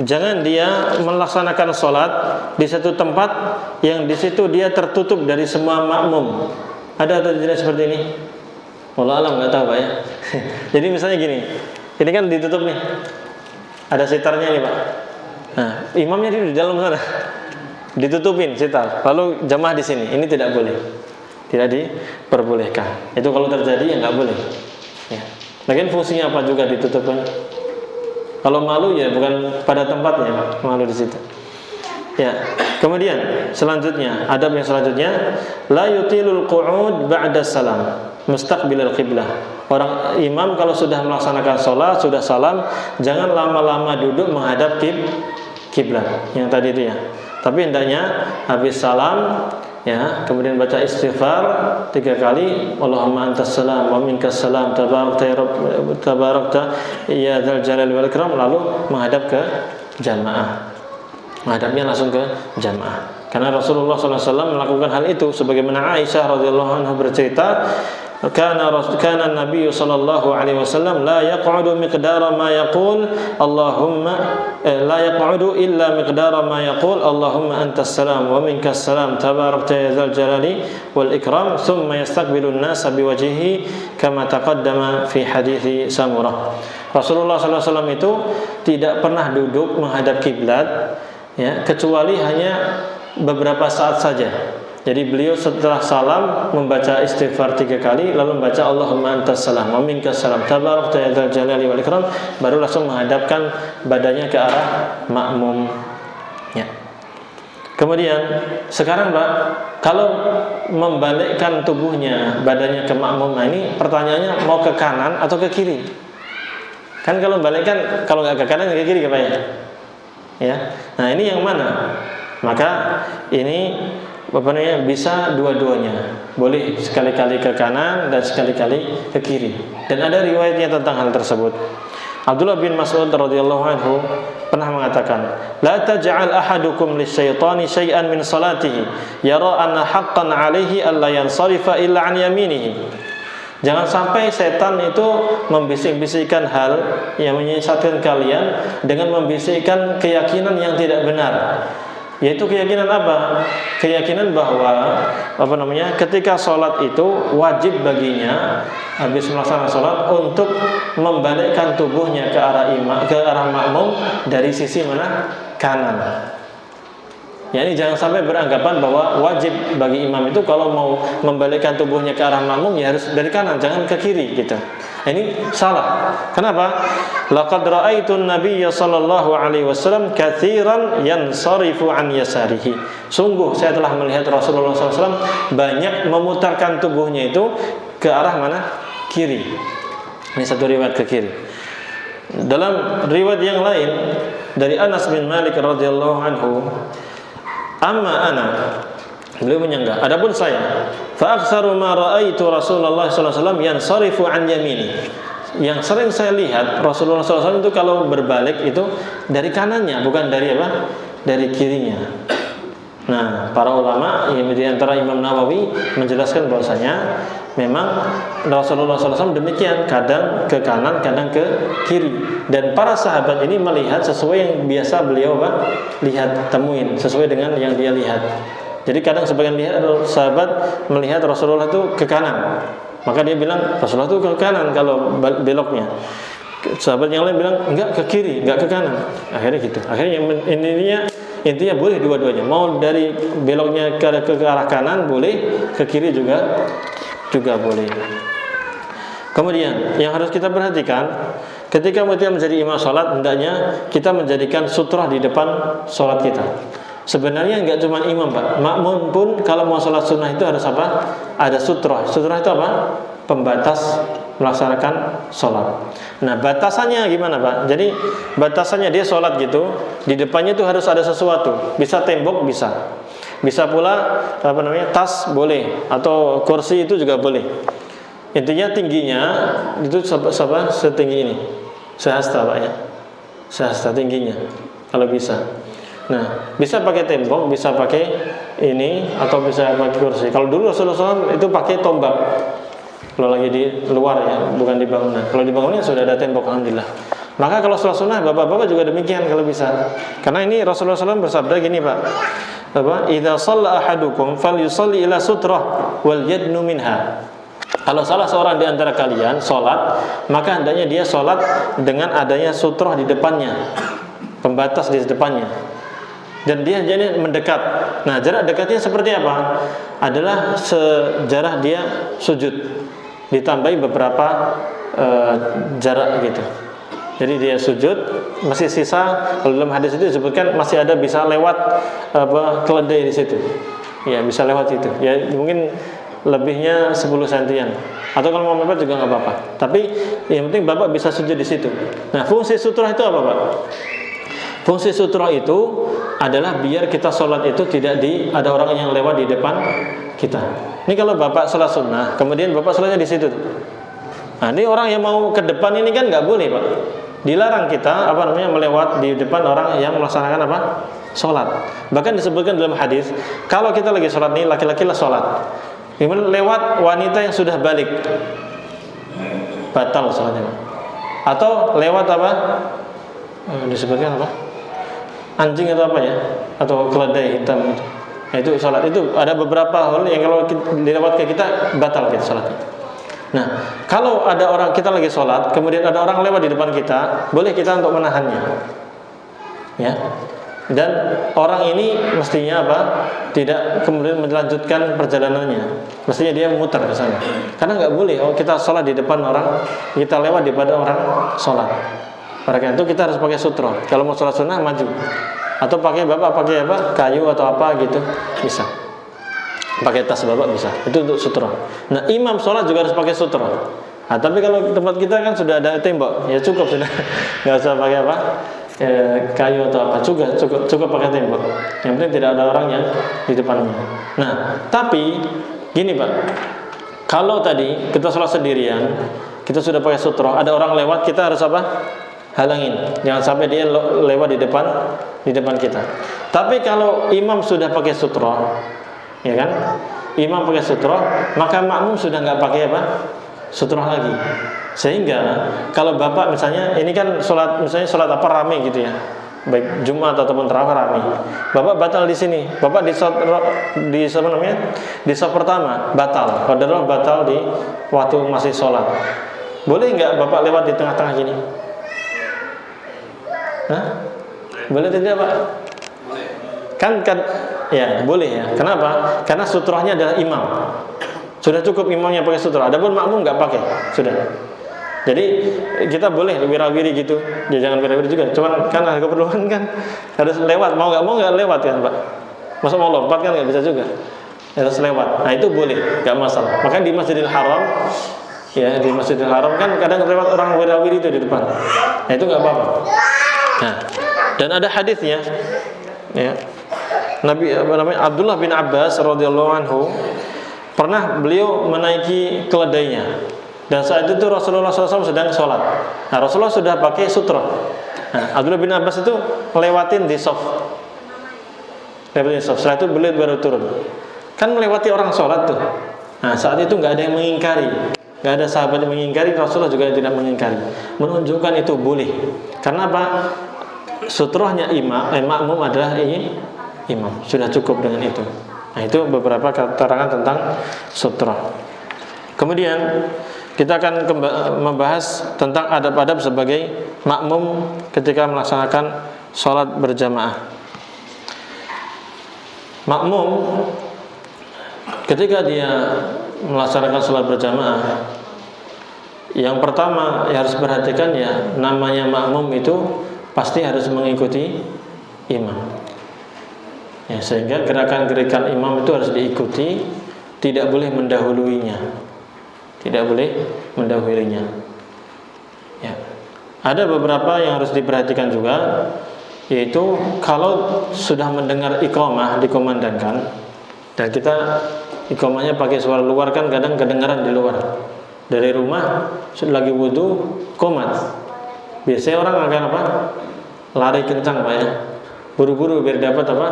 jangan dia melaksanakan sholat di satu tempat yang di situ dia tertutup dari semua makmum. Ada atau tidak seperti ini? Wallah alam, nggak tahu Pak ya. Jadi misalnya gini, ini kan ditutup nih, ada sitarnya nih Pak. Nah, imamnya di dalam sana, ditutupin sitar, lalu jamaah di sini. Ini tidak boleh, tidak diperbolehkan. Itu kalau terjadi ya nggak boleh. Ya. Lagian fungsinya apa juga ditutupin? Kalau malu ya bukan pada tempatnya, malu di situ. Ya. Kemudian selanjutnya, adab yang selanjutnya, la yutilul qu'ud ba'da salam mustaqbilal qiblah. Orang imam kalau sudah melaksanakan sholat, sudah salam, jangan lama-lama duduk menghadap kiblat yang tadi itu ya. Tapi hendaknya habis salam ya, kemudian baca istighfar 3 kali, Allahumma antas salam wa minkas salam tabarakta ya dzal jalali wal ikram, lalu menghadap ke jamaah. Menghadapnya langsung ke jamaah. Karena Rasulullah SAW melakukan hal itu, sebagaimana Aisyah radhiyallahu anha bercerita, kana Nabi sallallahu alaihi wasallam la yaq'udu miqdara ma yaqul Allahumma la yaq'udu illa miqdara ma yaqul Allahumma antas salam wa minkas salam tabarakta ya dzal jalali wal ikram, thumma yastaqbilu an-nasa biwajhihi kama taqaddama fi hadithi Samurah. Rasulullah SAW itu tidak pernah duduk menghadap kiblat ya, kecuali hanya beberapa saat saja. Jadi beliau setelah salam membaca istighfar 3 kali, lalu membaca Allahumma antas salam wa minkas salam tabarakta ya dzal jalali wal ikram, baru langsung menghadapkan badannya ke arah makmum ya. Kemudian sekarang Pak, kalau membalikkan tubuhnya, badannya ke makmum, nah ini pertanyaannya mau ke kanan atau ke kiri? Kan kalau membalikkan, kalau nggak ke kanan ke kiri Pak ya? Ya. Nah, ini yang mana? Maka ini bisa dua-duanya. Boleh sekali-kali ke kanan dan sekali-kali ke kiri. Dan ada riwayatnya tentang hal tersebut. Abdullah bin Mas'ud radhiyallahu anhu pernah mengatakan, "La taj'al ahadukum lisyaitani syai'an min salatihi yara anna haqqan 'alaihi alla yansarifa illa 'an yaminihi." Jangan sampai setan itu membisik-bisikkan hal yang menyesatkan kalian dengan membisikkan keyakinan yang tidak benar. Yaitu keyakinan apa? Keyakinan bahwa ketika sholat itu wajib baginya habis melaksanakan sholat untuk membalikkan tubuhnya ke arah makmum dari sisi mana? Kanan. Ya, ini jangan sampai beranggapan bahwa wajib bagi imam itu kalau mau membalikkan tubuhnya ke arah makmum ya harus dari kanan, jangan ke kiri gitu. Ini salah. Kenapa? Laqad ra'aitun nabiyya sallallahu alaihi wasallam katsiran yansarifu an yasarihi. Sungguh saya telah melihat Rasulullah SAW banyak memutarkan tubuhnya itu ke arah mana? Kiri. Ini satu riwayat ke kiri. Dalam riwayat yang lain dari Anas bin Malik radhiyallahu anhu, amma ana, beliau menyanggah, adapun saya, fa aktsaru ma raaitu Rasulullah sallallahu alaihi wasallam yansarifu an yamini. Yang sering saya lihat Rasulullah SAW itu kalau berbalik itu dari kanannya, bukan dari apa? Dari kirinya. Nah, para ulama yang di antara Imam Nawawi menjelaskan bahwasanya Memang Rasulullah SAW demikian, kadang ke kanan, kadang ke kiri. Dan para sahabat ini melihat sesuai yang biasa beliau lihat, temuin, sesuai dengan yang dia lihat. Jadi kadang sebagian sahabat melihat Rasulullah itu ke kanan, maka dia bilang Rasulullah itu ke kanan kalau beloknya. Sahabat yang lain bilang enggak, ke kiri, enggak ke kanan. Akhirnya gitu. Akhirnya intinya boleh dua-duanya. Mau dari beloknya ke arah kanan boleh, ke kiri juga boleh. Kemudian yang harus kita perhatikan, ketika kita menjadi imam sholat, hendaknya kita menjadikan sutrah di depan sholat kita. Sebenarnya nggak cuma imam, Pak, makmum pun kalau mau sholat sunnah itu harus apa? Ada sutrah. Sutrah itu apa? Pembatas melaksanakan sholat. Nah, batasannya gimana, Pak? Jadi batasannya dia sholat gitu, di depannya itu harus ada sesuatu. Bisa tembok, bisa pula tas boleh, atau kursi itu juga boleh. Intinya tingginya itu setinggi ini, sehasta, Pak, ya, sehasta tingginya kalau bisa. Nah, bisa pakai tembok, bisa pakai ini, atau bisa pakai kursi. Kalau dulu Rasulullah SAW itu pakai tombak. Kalau lagi di luar ya, bukan di bangunan. Kalau di bangunan sudah ada tembok, alhamdulillah. Maka kalau sholat sunnah, bapak-bapak juga demikian kalau bisa. Karena ini Rasulullah SAW bersabda gini, Pak. Idza shalla ahadukum falyusalli ila sutrah wal yadnu minha. Kalau salah seorang di antara kalian sholat, maka hendaknya dia sholat dengan adanya sutrah di depannya, pembatas di depannya, dan dia jadi mendekat. Nah, jarak dekatnya seperti apa? Adalah sejarah dia sujud, ditambahi beberapa jarak gitu. Jadi dia sujud, masih sisa. Kalau dalam hadis itu disebutkan masih ada bisa lewat keledai di situ. Ya, bisa lewat itu. Ya, mungkin lebihnya 10 sentian. Atau kalau mau mepet juga nggak apa-apa. Tapi yang penting Bapak bisa sujud di situ. Nah, fungsi sutrah itu apa, Pak? Fungsi sutrah itu adalah biar kita sholat itu tidak ada orang yang lewat di depan kita. Ini kalau Bapak sholat sunnah, kemudian Bapak sholatnya di situ. Nah, ini orang yang mau ke depan ini kan nggak boleh, Pak. Dilarang kita melewat di depan orang yang melaksanakan sholat. Bahkan disebutkan dalam hadis, kalau kita lagi sholat nih, laki-laki lah sholat, kemudian lewat wanita yang sudah balik, batal sholatnya. Atau lewat disebutkan anjing atau atau keledai hitam itu. Nah, itu sholat itu ada beberapa hal yang kalau dilewat ke kita batal kita sholatnya. Nah, kalau ada orang, kita lagi sholat, kemudian ada orang lewat di depan kita, boleh kita untuk menahannya, ya. Dan orang ini mestinya tidak kemudian melanjutkan perjalanannya, mestinya dia muter ke sana. Karena nggak boleh kita sholat di depan orang, kita lewat di depan orang sholat. Karena itu kita harus pakai sutra. Kalau mau sholat sunnah maju, atau pakai kayu atau apa gitu bisa. Pakai tas Bapak bisa. Itu untuk sutra. Nah, imam sholat juga harus pakai sutra. Nah, tapi kalau tempat kita kan sudah ada tembok, ya cukup sudah. Nggak usah pakai kayu atau apa. Cukup pakai tembok. Yang penting tidak ada orang yang di depannya. Nah, tapi gini, Pak. Kalau tadi kita sholat sendirian, kita sudah pakai sutra, ada orang lewat, kita harus halangin. Jangan sampai dia lewat di depan kita. Tapi kalau imam sudah pakai sutra, ya kan, imam pakai sutra, maka makmum sudah nggak pakai sutra lagi. Sehingga kalau Bapak misalnya ini kan sholat rame gitu ya, baik Jumat ataupun tarawih rame, Bapak batal di sini, Bapak di shaf pertama batal, padahal batal di waktu masih sholat. Boleh nggak Bapak lewat di tengah-tengah gini? Boleh tidak, Pak? Kan ya boleh ya. Kenapa? Karena sutrahnya adalah imam. Sudah cukup imamnya pakai sutra. Adapun makmum nggak pakai, sudah. Jadi kita boleh wirawiri gitu. Ya jangan wirawiri juga. Cuman kan ada keperluan kan harus lewat. Mau nggak lewat kan, Pak? Masa mau lompat kan nggak bisa juga. Harus lewat. Nah, itu boleh, nggak masalah. Maka di Masjidil Haram, ya di Masjidil Haram kan kadang lewat orang wirawiri itu di depan. Nah, itu nggak apa-apa. Nah, dan ada hadisnya, ya. Abdullah bin Abbas radhiyallahu anhu pernah beliau menaiki keledainya, dan saat itu Rasulullah SAW sedang sholat. Nah, Rasulullah sudah pakai sutra. Nah, Abdullah bin Abbas itu lewatin di shaf. Setelah itu beliau baru turun. Kan melewati orang sholat tuh. Nah, saat itu nggak ada yang mengingkari, nggak ada sahabat yang mengingkari, Rasulullah juga tidak mengingkari. Menunjukkan itu boleh. Karena apa? Sutrohnya makmum adalah imam. Sudah cukup dengan itu. Nah, itu beberapa keterangan tentang sutroh. Kemudian kita akan membahas tentang adab-adab sebagai makmum ketika melaksanakan sholat berjamaah. Makmum ketika dia melaksanakan sholat berjamaah, yang pertama yang harus perhatikan ya, namanya makmum itu pasti harus mengikuti imam. Ya, sehingga gerakan-gerakan imam itu harus diikuti, tidak boleh mendahuluinya. Tidak boleh mendahuluinya. Ya. Ada beberapa yang harus diperhatikan juga, yaitu kalau sudah mendengar iqamah dikumandangkan dan kita iqamahnya pakai suara luar, kan kadang kedengaran di luar. Dari rumah lagi wudu qomat. Biasanya orang akan apa? Lari kencang Pak ya. Buru-buru biar dapat apa?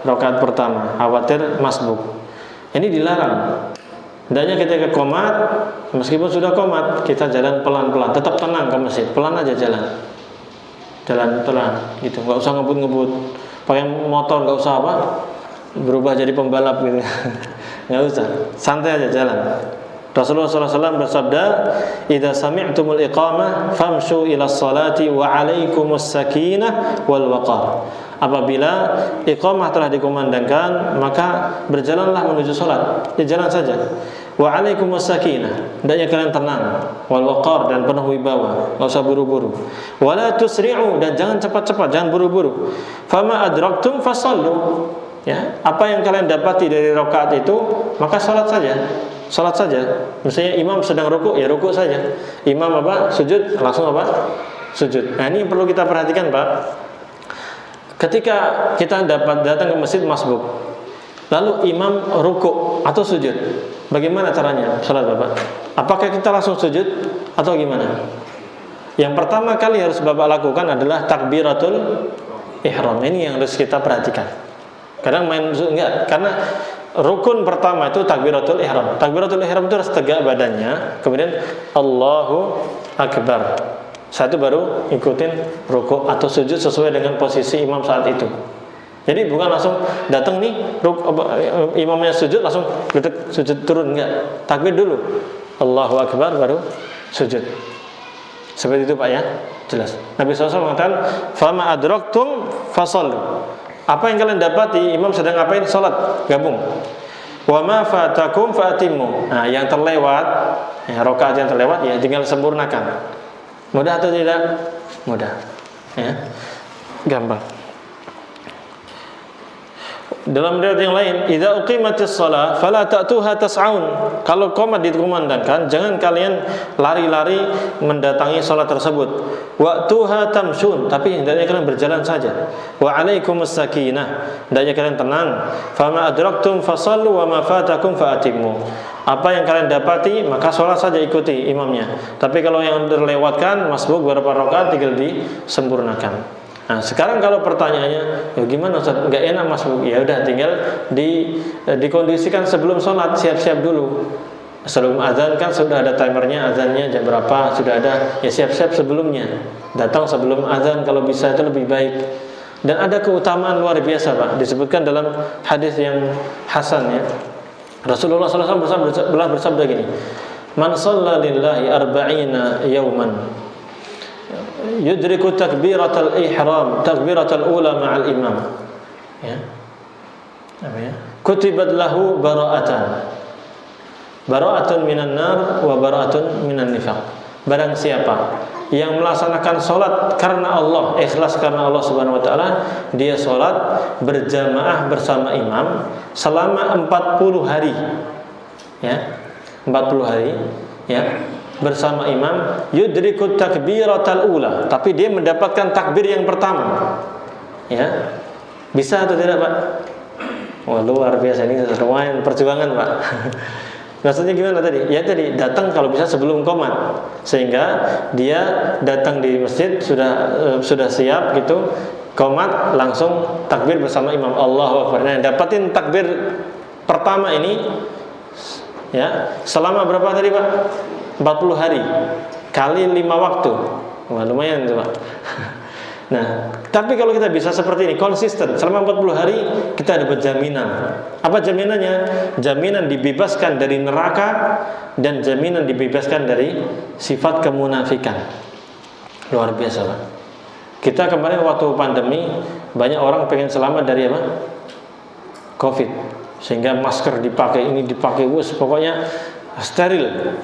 Rakaat pertama, khawatir masbuk. Ini dilarang. Hendaknya ketika qomat, meskipun sudah qomat, kita jalan pelan-pelan, tetap tenang ke masjid, pelan aja jalan. Jalan pelan gitu, enggak usah ngebut-ngebut. Pakai motor enggak usah apa? Berubah jadi pembalap gitu. Enggak usah, santai aja jalan. Rasulullah SAW bersabda, "Idza sami'tumul iqamah famshu ila sholati wa 'alaikumus sakinah wal waqar." Apabila iqamah telah dikumandangkan, maka berjalanlah menuju salat. Ya, jalan saja. Wa 'alaikumus sakinah, hendaknya kalian tenang, wal waqar, dan penuh wibawa, enggak usah buru-buru. Wala tusri'u, dan jangan cepat-cepat, jangan buru-buru. Fama adraktum fasallu. Ya, apa yang kalian dapati dari rakaat itu, maka salat saja. Salat saja. Misalnya imam sedang rukuk, ya rukuk saja. Imam apa? Sujud, langsung apa? Sujud. Nah, ini yang perlu kita perhatikan, Pak. Ketika kita datang ke masjid masbuk, lalu imam rukuk atau sujud, bagaimana caranya salat Bapak? Apakah kita langsung sujud atau gimana? Yang pertama kali harus Bapak lakukan adalah takbiratul ihram. Ini yang harus kita perhatikan. Kadang main enggak, karena rukun pertama itu takbiratul ihram. Takbiratul ihram itu harus tegak badannya, kemudian Allahu Akbar. Satu baru ikutin rukuk atau sujud sesuai dengan posisi imam saat itu. Jadi bukan langsung datang nih imamnya sujud langsung sujud turun, enggak. Takbir dulu. Allahu Akbar baru sujud. Seperti itu Pak ya. Jelas. Nabi SAW mengatakan, "Fama adraktum fasallu." Apa yang kalian dapati, imam sedang ngapain? Salat, gabung. Wa ma fatakum fatimmu. Nah, yang terlewat, rakaat yang terlewat ya tinggal sempurnakan. Mudah atau tidak? Mudah. Ya. Gampang. Dalam riwayat yang lain, idza uqimatis shalah fala ta'tuha tas'aun. Kalau qomat dikumandangkan, jangan kalian lari-lari mendatangi salat tersebut. Waqtuha tamshun, tapi hendaknya kalian berjalan saja. Wa 'alaikumus sakinah, hendaknya kalian tenang. Fama adraktum fasallu wa ma fatakum fa'atimmu. Apa yang kalian dapati, maka sholat saja ikuti imamnya. Tapi kalau yang terlewatkan, masbuk beberapa rakaat tinggal disempurnakan. Nah, sekarang kalau pertanyaannya, ya gimana Ustaz? Enggak enak masbuk. Ya udah, tinggal dikondisikan sebelum sholat, siap-siap dulu. Sebelum azan kan sudah ada timernya, azannya jam berapa, sudah ada, ya siap-siap sebelumnya. Datang sebelum azan kalau bisa, itu lebih baik. Dan ada keutamaan luar biasa Pak, disebutkan dalam hadis yang hasan ya. Rasulullah SAW bersabda gini, "Man shalla lillahi arba'ina yawman yudriku takbiratul ihram, takbiratul ula ma'al imam." Ya. Apa ya? Kutibat lahu bara'atun minan nar wa bara'atun minan nifaq. Barang siapa yang melaksanakan sholat karena Allah, ikhlas karena Allah Subhanahu wa ta'ala, dia sholat berjamaah bersama imam selama 40 hari ya, 40 hari ya, bersama imam, yudrikut takbiratal ula, tapi dia mendapatkan takbir yang pertama ya. Bisa atau tidak Pak? Wah, luar biasa, ini lumayan perjuangan Pak. Maksudnya gimana tadi? Ya tadi datang kalau bisa sebelum qomat, sehingga dia datang di masjid sudah siap gitu, qomat langsung takbir bersama imam, Allahu Akbar. Nah, dapatin takbir pertama ini Ya, selama berapa tadi Pak? 40 hari kali 5 waktu. Wah, lumayan itu Pak. Nah, tapi kalau kita bisa seperti ini, konsisten selama 40 hari, kita dapat jaminan. Apa jaminannya? Jaminan dibebaskan dari neraka dan jaminan dibebaskan dari sifat kemunafikan. Luar biasa Pak. Kita kemarin waktu pandemi, banyak orang pengen selamat dari apa? Covid. Sehingga masker dipakai, ini dipakai, pokoknya steril.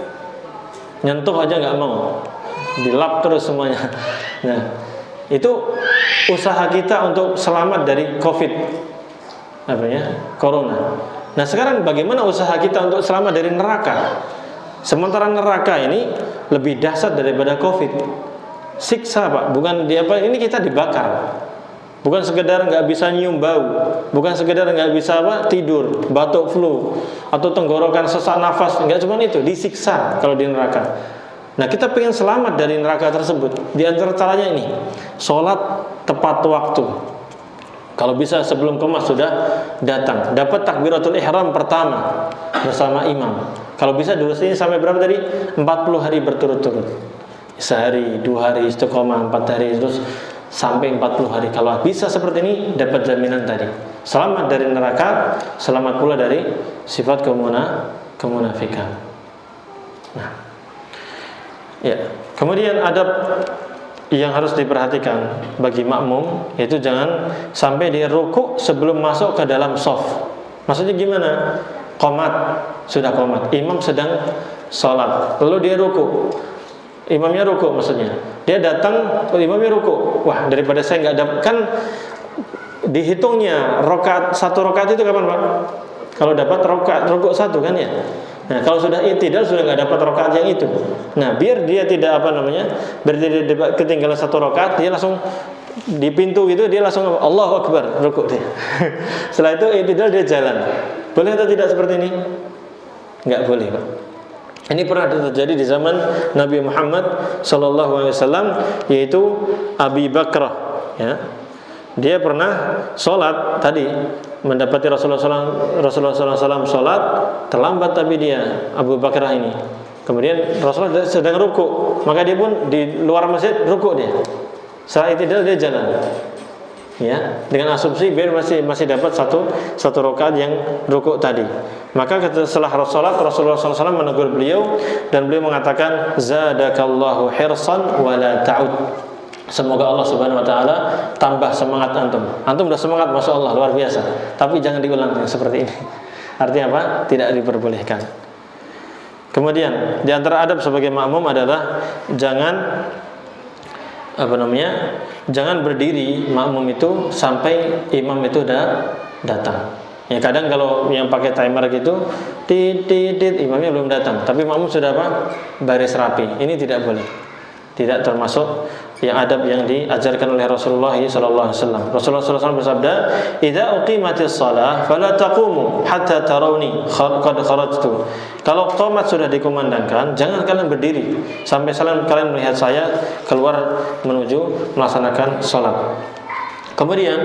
Nyentuh aja nggak mau, dilap terus semuanya. Nah, itu usaha kita untuk selamat dari Covid, Corona. Nah, sekarang bagaimana usaha kita untuk selamat dari neraka? Sementara neraka ini lebih dahsyat daripada Covid. Siksa Pak, bukan ini kita dibakar. Bukan sekedar nggak bisa nyium bau, bukan sekedar nggak bisa tidur, batuk flu, atau tenggorokan sesak nafas, nggak cuma itu, disiksa kalau di neraka. Nah, kita pengen selamat dari neraka tersebut. Di antara caranya ini, sholat tepat waktu. Kalau bisa sebelum komas sudah datang, dapat takbiratul ihram pertama bersama imam. Kalau bisa dulu ini sampai berapa tadi? 40 hari berturut-turut. Sehari, 2 hari istiqomah, 4 hari terus sampai 40 hari. Kalau bisa seperti ini, dapat jaminan tadi. Selamat dari neraka, selamat pula dari sifat kemunafikan. Nah, ya. Kemudian adab yang harus diperhatikan bagi makmum, yaitu jangan sampai dia rukuk sebelum masuk ke dalam shaf. Maksudnya gimana? Qomat, sudah qomat, imam sedang sholat, lalu dia rukuk. Imamnya rukuk maksudnya. Dia datang, imamnya rukuk. Wah, daripada saya nggak dapat, kan dihitungnya satu rakaat itu kapan Pak? Kalau dapat rukuk 1 kan ya. Nah, kalau sudah i'tidal sudah nggak dapat rakaat yang itu. Nah, biar dia tidak biar dia ketinggalan 1 rakaat, dia langsung di pintu gitu dia langsung Allahu Akbar, rukuk dia. Setelah itu i'tidal dia jalan. Boleh atau tidak seperti ini? Nggak boleh Pak. Ini pernah terjadi di zaman Nabi Muhammad SAW, yaitu Abi Bakrah. Ya. Dia pernah sholat tadi, mendapati Rasulullah SAW sholat, terlambat tapi dia Abu Bakrah ini. Kemudian Rasulullah sedang rukuk, maka dia pun di luar masjid rukuk dia. Setelah itu dia jalan. Ya, dengan asumsi biar masih dapat satu rakaat yang rukuk tadi. Maka setelah Rasulullah SAW menegur beliau dan beliau mengatakan zadakallahu hirsan wa la ta'ud. Semoga Allah Subhanahu wa taala tambah semangat antum. Antum udah semangat masyaallah luar biasa. Tapi jangan diulang yang seperti ini. Artinya apa? Tidak diperbolehkan. Kemudian di antara adab sebagai makmum adalah jangan berdiri makmum itu sampai imam itu udah datang. Ya kadang kalau yang pakai timer gitu, imamnya belum datang, tapi makmum sudah baris rapi. Ini tidak boleh. Tidak termasuk yang adab yang diajarkan oleh Rasulullah SAW. Rasulullah SAW bersabda, "Idza uqimatis shalah fala taqumu hatta tarawni qad kharajtu." Kalau qomat sudah dikumandangkan, jangan kalian berdiri sampai kalian melihat saya keluar menuju melaksanakan salat. Kemudian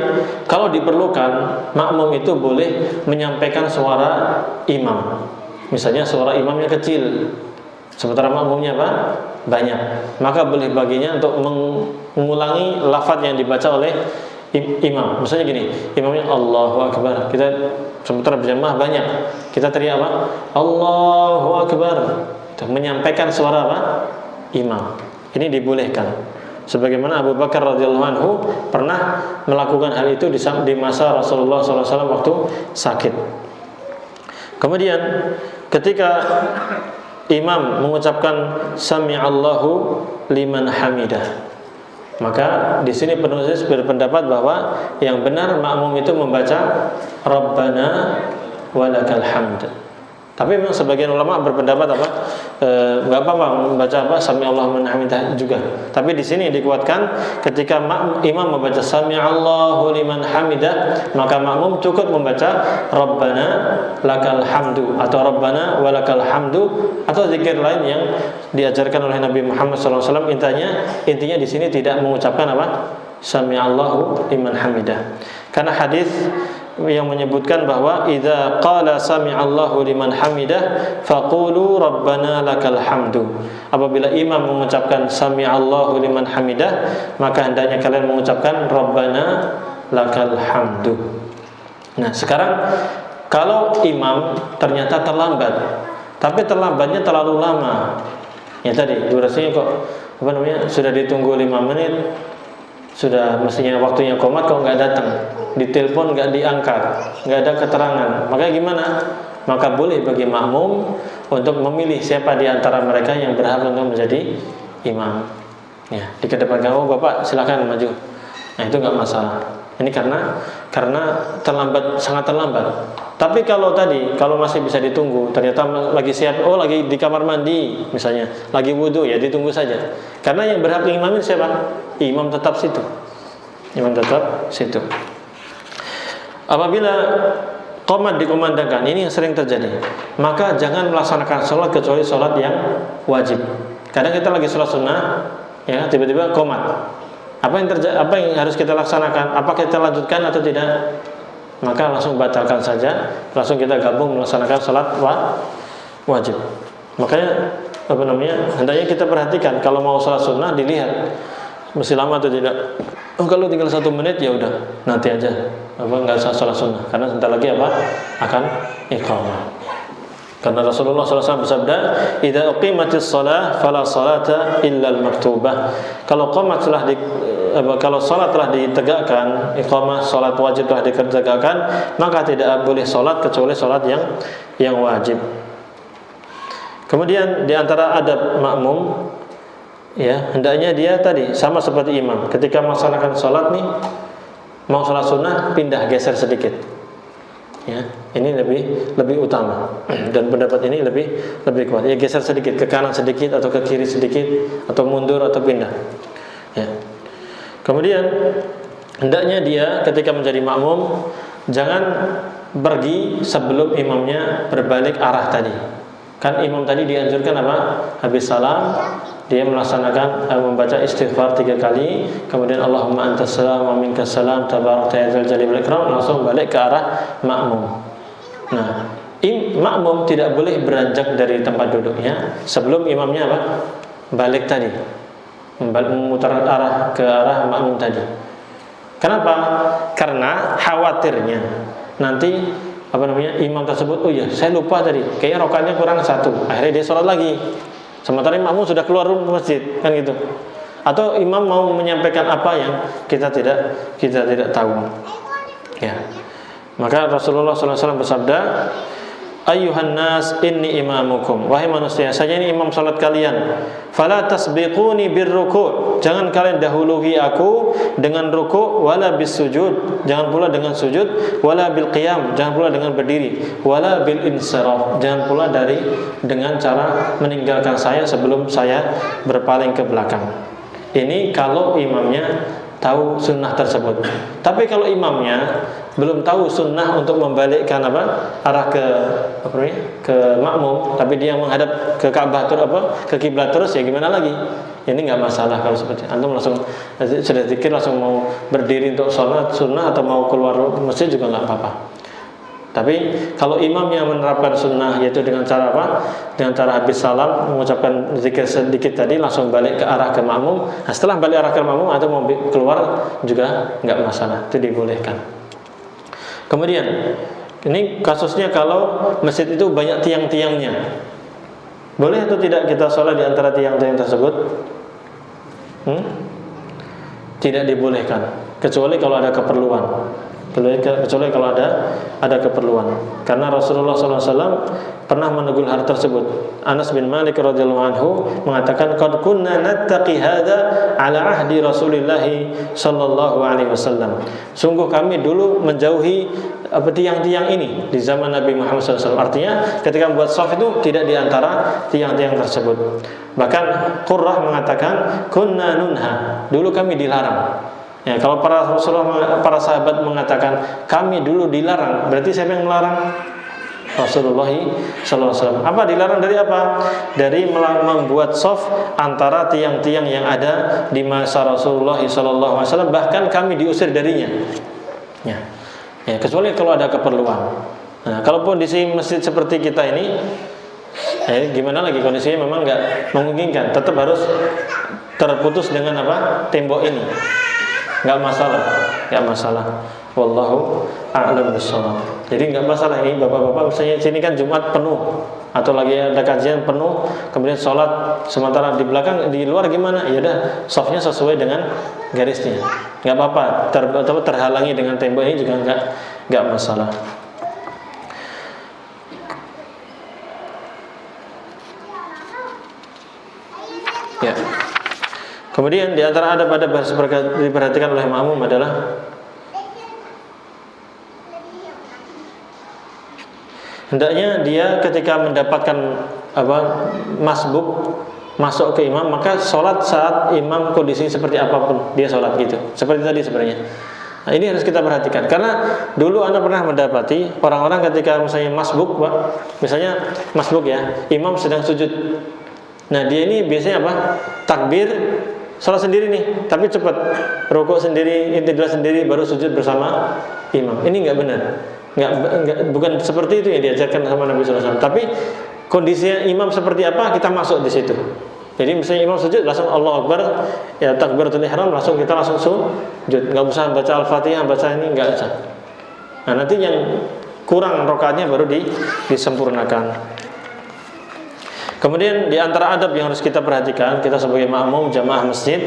kalau diperlukan, makmum itu boleh menyampaikan suara imam. Misalnya suara imamnya kecil, sementara makmumnya banyak, maka boleh baginya untuk mengulangi lafaz yang dibaca oleh imam. Misalnya gini, imamnya Allahu Akbar, kita sementara berjamaah banyak, kita teriak Allahu Akbar, menyampaikan suara imam. Ini dibolehkan. Sebagaimana Abu Bakar radhiyallahu anhu pernah melakukan hal itu di masa Rasulullah SAW waktu sakit. Kemudian ketika imam mengucapkan sami'allahu liman hamidah, maka di sini penulis berpendapat bahwa yang benar makmum itu membaca Rabbana walakal hamd. Tapi memang sebagian ulama berpendapat nggak apa-apa membaca sami'allahu liman hamidah juga. Tapi di sini dikuatkan ketika imam membaca sami'allahu liman hamidah, maka makmum cukup membaca Rabbana lakal hamdu atau Rabbana walakal hamdu atau zikir lain yang diajarkan oleh Nabi Muhammad SAW. Intinya di sini tidak mengucapkan sami'allahu liman hamidah. Karena hadis yang menyebutkan bahwa idza qala sami'allahu liman hamidah faqulu rabbana lakal hamdu. Apabila imam mengucapkan sami'allahu liman hamidah, maka hendaknya kalian mengucapkan rabbana lakal hamdu. Nah, sekarang kalau imam ternyata terlambat, tapi terlambatnya terlalu lama. Ya tadi durasinya kok sudah ditunggu 5 menit, sudah mestinya waktunya qomat kok nggak datang, ditelepon nggak diangkat, nggak ada keterangan. Maka gimana? Maka boleh bagi makmum untuk memilih siapa di antara mereka yang berhak untuk menjadi imam. Ya, dikedepankan, oh bapak silakan maju. Nah itu nggak masalah. Ini karena terlambat, sangat terlambat. Tapi kalau masih bisa ditunggu, ternyata lagi siap, lagi di kamar mandi misalnya, lagi wudhu, ya ditunggu saja. Karena yang berhak imamin siapa? Imam tetap situ. Imam tetap situ. Apabila qomat dikumandangkan, ini yang sering terjadi, maka jangan melaksanakan sholat kecuali sholat yang wajib. Kadang kita lagi sholat sunnah, ya tiba-tiba qomat. Apa yang harus kita laksanakan? Apakah kita lanjutkan atau tidak? Maka langsung batalkan saja, langsung kita gabung melaksanakan sholat wajib. Makanya hendaknya kita perhatikan kalau mau sholat sunnah, dilihat mesti lama atau tidak. Kalau tinggal 1 menit ya udah, nanti aja. Nggak usah sholat sunnah, karena sebentar lagi akan iqamah. Karena Rasulullah SAW bersabda, "Idza uqimatis shalah fala salata illa al-maktubah." Kalau salat telah ditegakkan, iqamah salat wajib telah ditegakkan, maka tidak boleh salat kecuali salat yang wajib. Kemudian di antara adab makmum, ya, hendaknya dia tadi sama seperti imam. Ketika melaksanakan salat nih, mau salat sunnah, pindah geser sedikit. Ya, ini lebih utama, dan pendapat ini lebih kuat. Ya, geser sedikit ke kanan sedikit atau ke kiri sedikit atau mundur atau pindah. Ya. Kemudian hendaknya dia ketika menjadi makmum jangan pergi sebelum imamnya berbalik arah tadi. Kan imam tadi dianjurkan apa? Habis salam dia melaksanakan membaca istighfar 3 kali, kemudian Allahumma antas salam wa minkas salam tabarakta ya dzal jalali wal ikram, langsung balik ke arah makmum. Nah, makmum tidak boleh beranjak dari tempat duduknya sebelum imamnya balik tadi, memutar arah ke arah makmum tadi. Kenapa? Karena khawatirnya nanti imam tersebut, oh ya saya lupa tadi, kayaknya rakaatnya kurang 1, akhirnya dia sholat lagi. Sementara makmum sudah keluar masjid, kan gitu. Atau imam mau menyampaikan apa yang kita tidak tahu. Ya. Maka Rasulullah SAW bersabda, "Ayyuhan nas inni imamukum." Wahai manusia, saya ini imam salat kalian. Fala tasbiquni birruku'. Jangan kalian dahului aku dengan ruku', wala bisujud. Jangan pula dengan sujud, wala bil qiyam. Jangan pula dengan berdiri, wala bil insiraf. Jangan pula dengan cara meninggalkan saya sebelum saya berpaling ke belakang. Ini kalau imamnya tahu sunnah tersebut. Tapi kalau imamnya belum tahu sunnah untuk membalikkan arah ke makmum, tapi dia menghadap ke Ka'bah ke kiblat terus, ya gimana lagi? Ini nggak masalah kalau seperti antum langsung sudah zikir langsung mau berdiri untuk sholat sunnah atau mau keluar masjid juga nggak apa-apa. Tapi kalau imam yang menerapkan sunnah, yaitu dengan cara dengan cara habis salam mengucapkan zikir sedikit tadi langsung balik ke arah ke makmum. Nah, setelah balik arah ke makmum atau mau keluar juga nggak masalah, itu dibolehkan. Kemudian ini kasusnya kalau masjid itu banyak tiang-tiangnya, boleh atau tidak kita sholat di antara tiang-tiang tersebut? Tidak dibolehkan, kecuali kalau ada keperluan. Kecuali kalau ada keperluan. Karena Rasulullah SAW pernah menegur hal tersebut. Anas bin Malik radhiyallahu anhu mengatakan, "Qad kunna nattaqi hadza ala ahdi Rasulillah sallallahu alaihi wasallam." Sungguh kami dulu menjauhi tiang-tiang ini di zaman Nabi Muhammad SAW. Artinya ketika membuat shaf itu tidak di antara tiang-tiang tersebut. Bahkan Qurrah mengatakan, "Kunna nunha." Dulu kami dilarang. Ya, kalau para sahabat mengatakan kami dulu dilarang, berarti siapa yang melarang? Rasulullah SAW. Apa dilarang dari apa? Dari membuat shaf antara tiang-tiang yang ada di masa Rasulullah SAW. Bahkan kami diusir darinya. Ya. Ya, kecuali kalau ada keperluan. Nah, kalau kondisi masjid seperti kita ini, gimana lagi kondisinya memang nggak memungkinkan, tetap harus terputus dengan apa? Tembok ini. Nggak masalah. Wallahu a'lam bishawab. Jadi nggak masalah ini bapak-bapak, misalnya sini kan Jumat penuh atau lagi ada kajian penuh, kemudian sholat sementara di belakang, di luar gimana? Ya udah, softnya sesuai dengan garisnya, nggak apa-apa. Terhalangi dengan tembok ini juga nggak masalah. Ya. Kemudian di antara adab-adab yang diperhatikan oleh makmum adalah hendaknya dia ketika mendapatkan masbuk masuk ke imam, maka sholat saat imam kondisi seperti apapun dia sholat gitu. Seperti tadi sebenarnya. Nah, ini harus kita perhatikan karena dulu Anda pernah mendapati orang-orang ketika misalnya masbuk, Pak, misalnya masbuk ya, imam sedang sujud. Nah, dia ini biasanya apa? Takbir, sholat sendiri nih, tapi cepat. Rukuk sendiri, i'tidal sendiri, baru sujud bersama imam. Ini nggak benar. Bukan seperti itu yang diajarkan sama Nabi SAW. Tapi kondisinya imam seperti apa, kita masuk di situ. Jadi misalnya imam sujud langsung Allahu Akbar, ya takbiratul ihram kita langsung sujud. Nggak usah baca Al-Fatihah, baca ini nggak usah. Nah, nanti yang kurang rakaatnya baru disempurnakan. Kemudian di antara adab yang harus kita perhatikan, kita sebagai makmum jamaah masjid,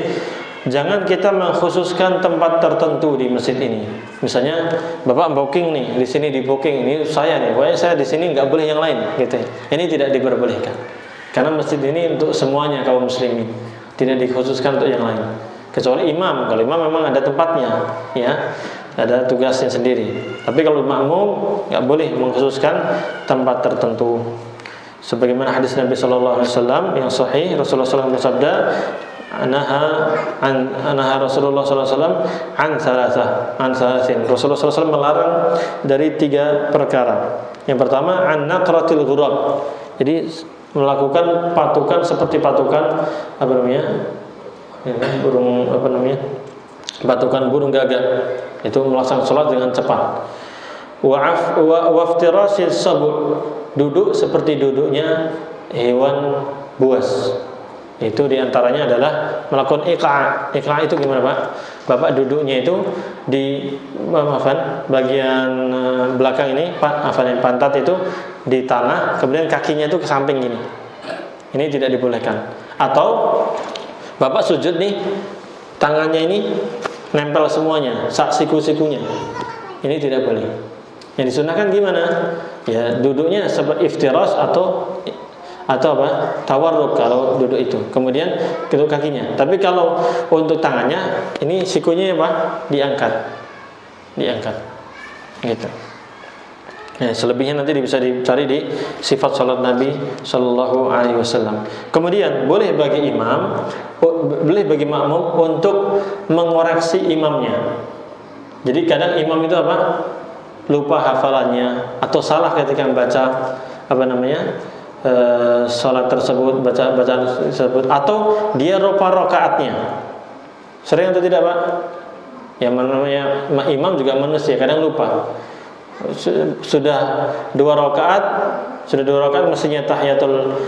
jangan kita mengkhususkan tempat tertentu di masjid ini. Misalnya Bapak booking nih, di sini di booking, ini saya nih, pokoknya saya di sini nggak boleh yang lain, gitu. Ini tidak diperbolehkan. Karena masjid ini untuk semuanya kaum muslimin, tidak dikhususkan untuk yang lain. Kecuali imam, kalau imam memang ada tempatnya, ya, ada tugasnya sendiri. Tapi kalau makmum nggak boleh mengkhususkan tempat tertentu. Sebagaimana hadis Nabi Sallallahu Alaihi Wasallam yang sahih, Rasulullah SAW bersabda, Anaha Rasulullah SAW an salasin. Rasulullah SAW melarang dari 3 perkara. Yang pertama, an naqratil ghurab. Jadi melakukan patukan seperti patukan patukan burung gagak. Itu melaksanakan sholat dengan cepat. Waftirasil sabur, duduk seperti duduknya hewan buas. Itu diantaranya adalah melakukan iqa'. Iqa' itu gimana, Pak? Bapak duduknya itu di bagian belakang ini, pantat itu di tanah, kemudian kakinya itu ke samping gini. Ini tidak dibolehkan. Atau Bapak sujud nih, tangannya ini nempel semuanya, siku-sikunya. Ini tidak boleh. Yang disunahkan gimana? Ya duduknya seperti iftiras atau apa? Tawarruk kalau duduk itu. Kemudian kedua kakinya. Tapi kalau untuk tangannya, ini sikunya apa? Diangkat. Gitu. Ya, selebihnya nanti bisa dicari di sifat salat Nabi Sallallahu Alaihi Wasallam. Kemudian boleh bagi bagi makmum untuk mengoreksi imamnya. Jadi kadang imam itu apa? Lupa hafalannya atau salah ketika membaca salat tersebut, bacaan tersebut, atau dia lupa rakaatnya. Sering atau tidak, Pak? Yang namanya imam juga manusia, kadang lupa. Sudah 2 rakaat mestinya tahiyatul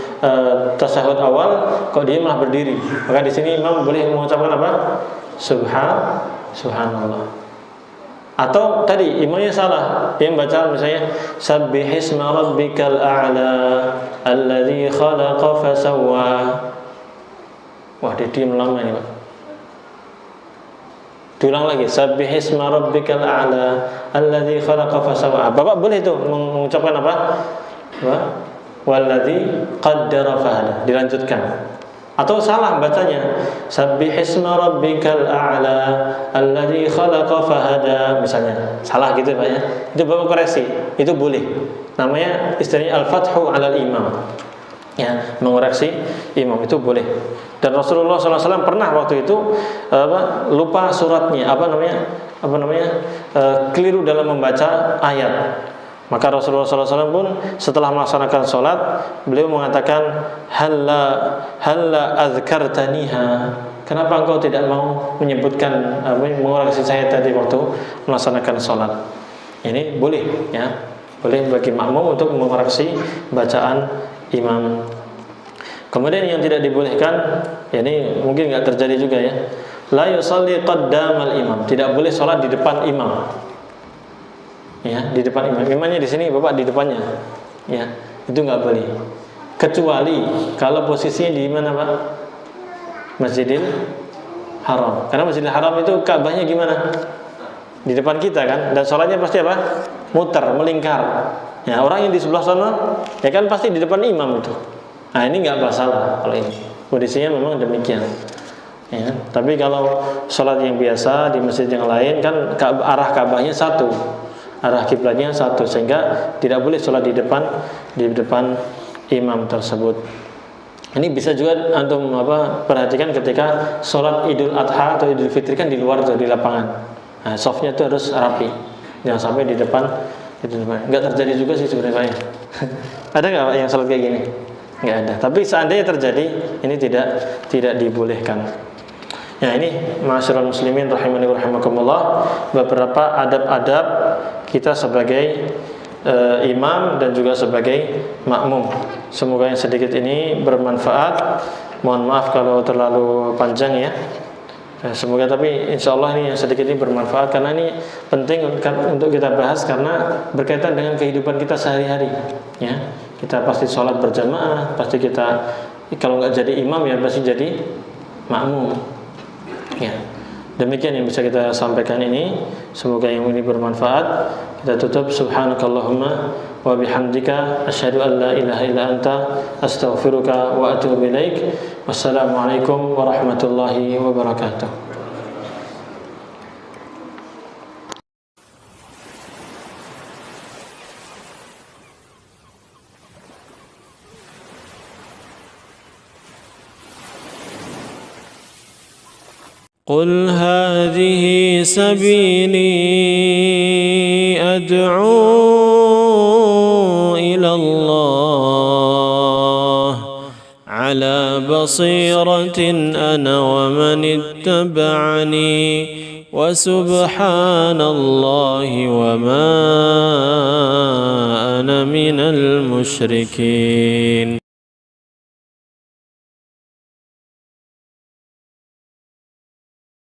tasyahud awal, kok dia malah berdiri. Maka di sini imam boleh mengucapkan apa? Subhanallah. Atau tadi imamnya salah, dia membaca misalnya Sabbihisma rabbikal a'la alladzi khalaqa fasawwa. Wah, dia diam lama ini, Pak. Diulang lagi, Sabbihisma rabbikal a'la alladzi khalaqa fasawwa. Bapak boleh itu mengucapkan apa? Walladzi qaddara fahada. Dilanjutkan. Atau salah bacanya, Sabbihisma rabbikal a'la alladzi khalaqa fahada, misalnya. Salah gitu, Pak ya. Itu Bapak koreksi. Itu boleh. Namanya istilahnya al-fathu 'alal imam. Ya, mengoreksi imam itu boleh. Dan Rasulullah SAW pernah waktu itu lupa suratnya, keliru dalam membaca ayat. Maka Rasulullah SAW pun setelah melaksanakan sholat, beliau mengatakan, Halla azkartaniha. Kenapa engkau tidak mau menyebutkan, mengoreksi saya tadi waktu melaksanakan sholat? Ini boleh ya. Boleh bagi makmum untuk mengoreksi bacaan imam. Kemudian yang tidak dibolehkan, ya ini mungkin nggak terjadi juga ya. La yusalli qaddamal imam. Tidak boleh sholat di depan imam. Ya, di depan imam. Imamnya di sini, Bapak di depannya. Ya, itu nggak boleh. Kecuali kalau posisinya di mana, Pak? Masjidil Haram. Karena Masjidil Haram itu Ka'bahnya gimana? Di depan kita kan, dan sholatnya pasti apa? Muter, melingkar. Ya, orang yang di sebelah sana, ya kan pasti di depan imam itu. Nah, ini nggak masalah kalau ini. Kondisinya memang demikian. Ya, tapi kalau sholat yang biasa di masjid yang lain kan arah Ka'bahnya satu, arah kiblatnya satu, sehingga tidak boleh sholat di depan imam tersebut. Ini bisa juga antum perhatikan ketika sholat Idul Adha atau Idul Fitri kan di luar tuh, di lapangan. Nah, softnya itu harus rapi, jangan sampai di depan. Nggak terjadi juga sih sebenarnya. Ada nggak Pak yang sholat kayak gini? Nggak ada. Tapi seandainya terjadi, ini tidak dibolehkan. Ya, ini ma'asyiral muslimin rahimani wa rahimakumullah, beberapa adab-adab kita sebagai imam dan juga sebagai makmum. Semoga yang sedikit ini bermanfaat. Mohon maaf kalau terlalu panjang ya. Semoga, tapi insya Allah ini yang sedikit ini bermanfaat, karena ini penting untuk kita bahas karena berkaitan dengan kehidupan kita sehari-hari. Ya, kita pasti sholat berjamaah, pasti kita kalau nggak jadi imam ya pasti jadi makmum. Ya, demikian yang bisa kita sampaikan ini. Semoga yang ini bermanfaat. Kita tutup. Subhanakallahumma wa bihamdika asyhadu an la ilaha illa anta astaghfiruka wa atubu ilaik. Wassalamualaikum warahmatullahi wabarakatuh. قل هذه سبيلي أدعو إلى الله على بصيرة أنا ومن اتبعني وسبحان الله وما أنا من المشركين.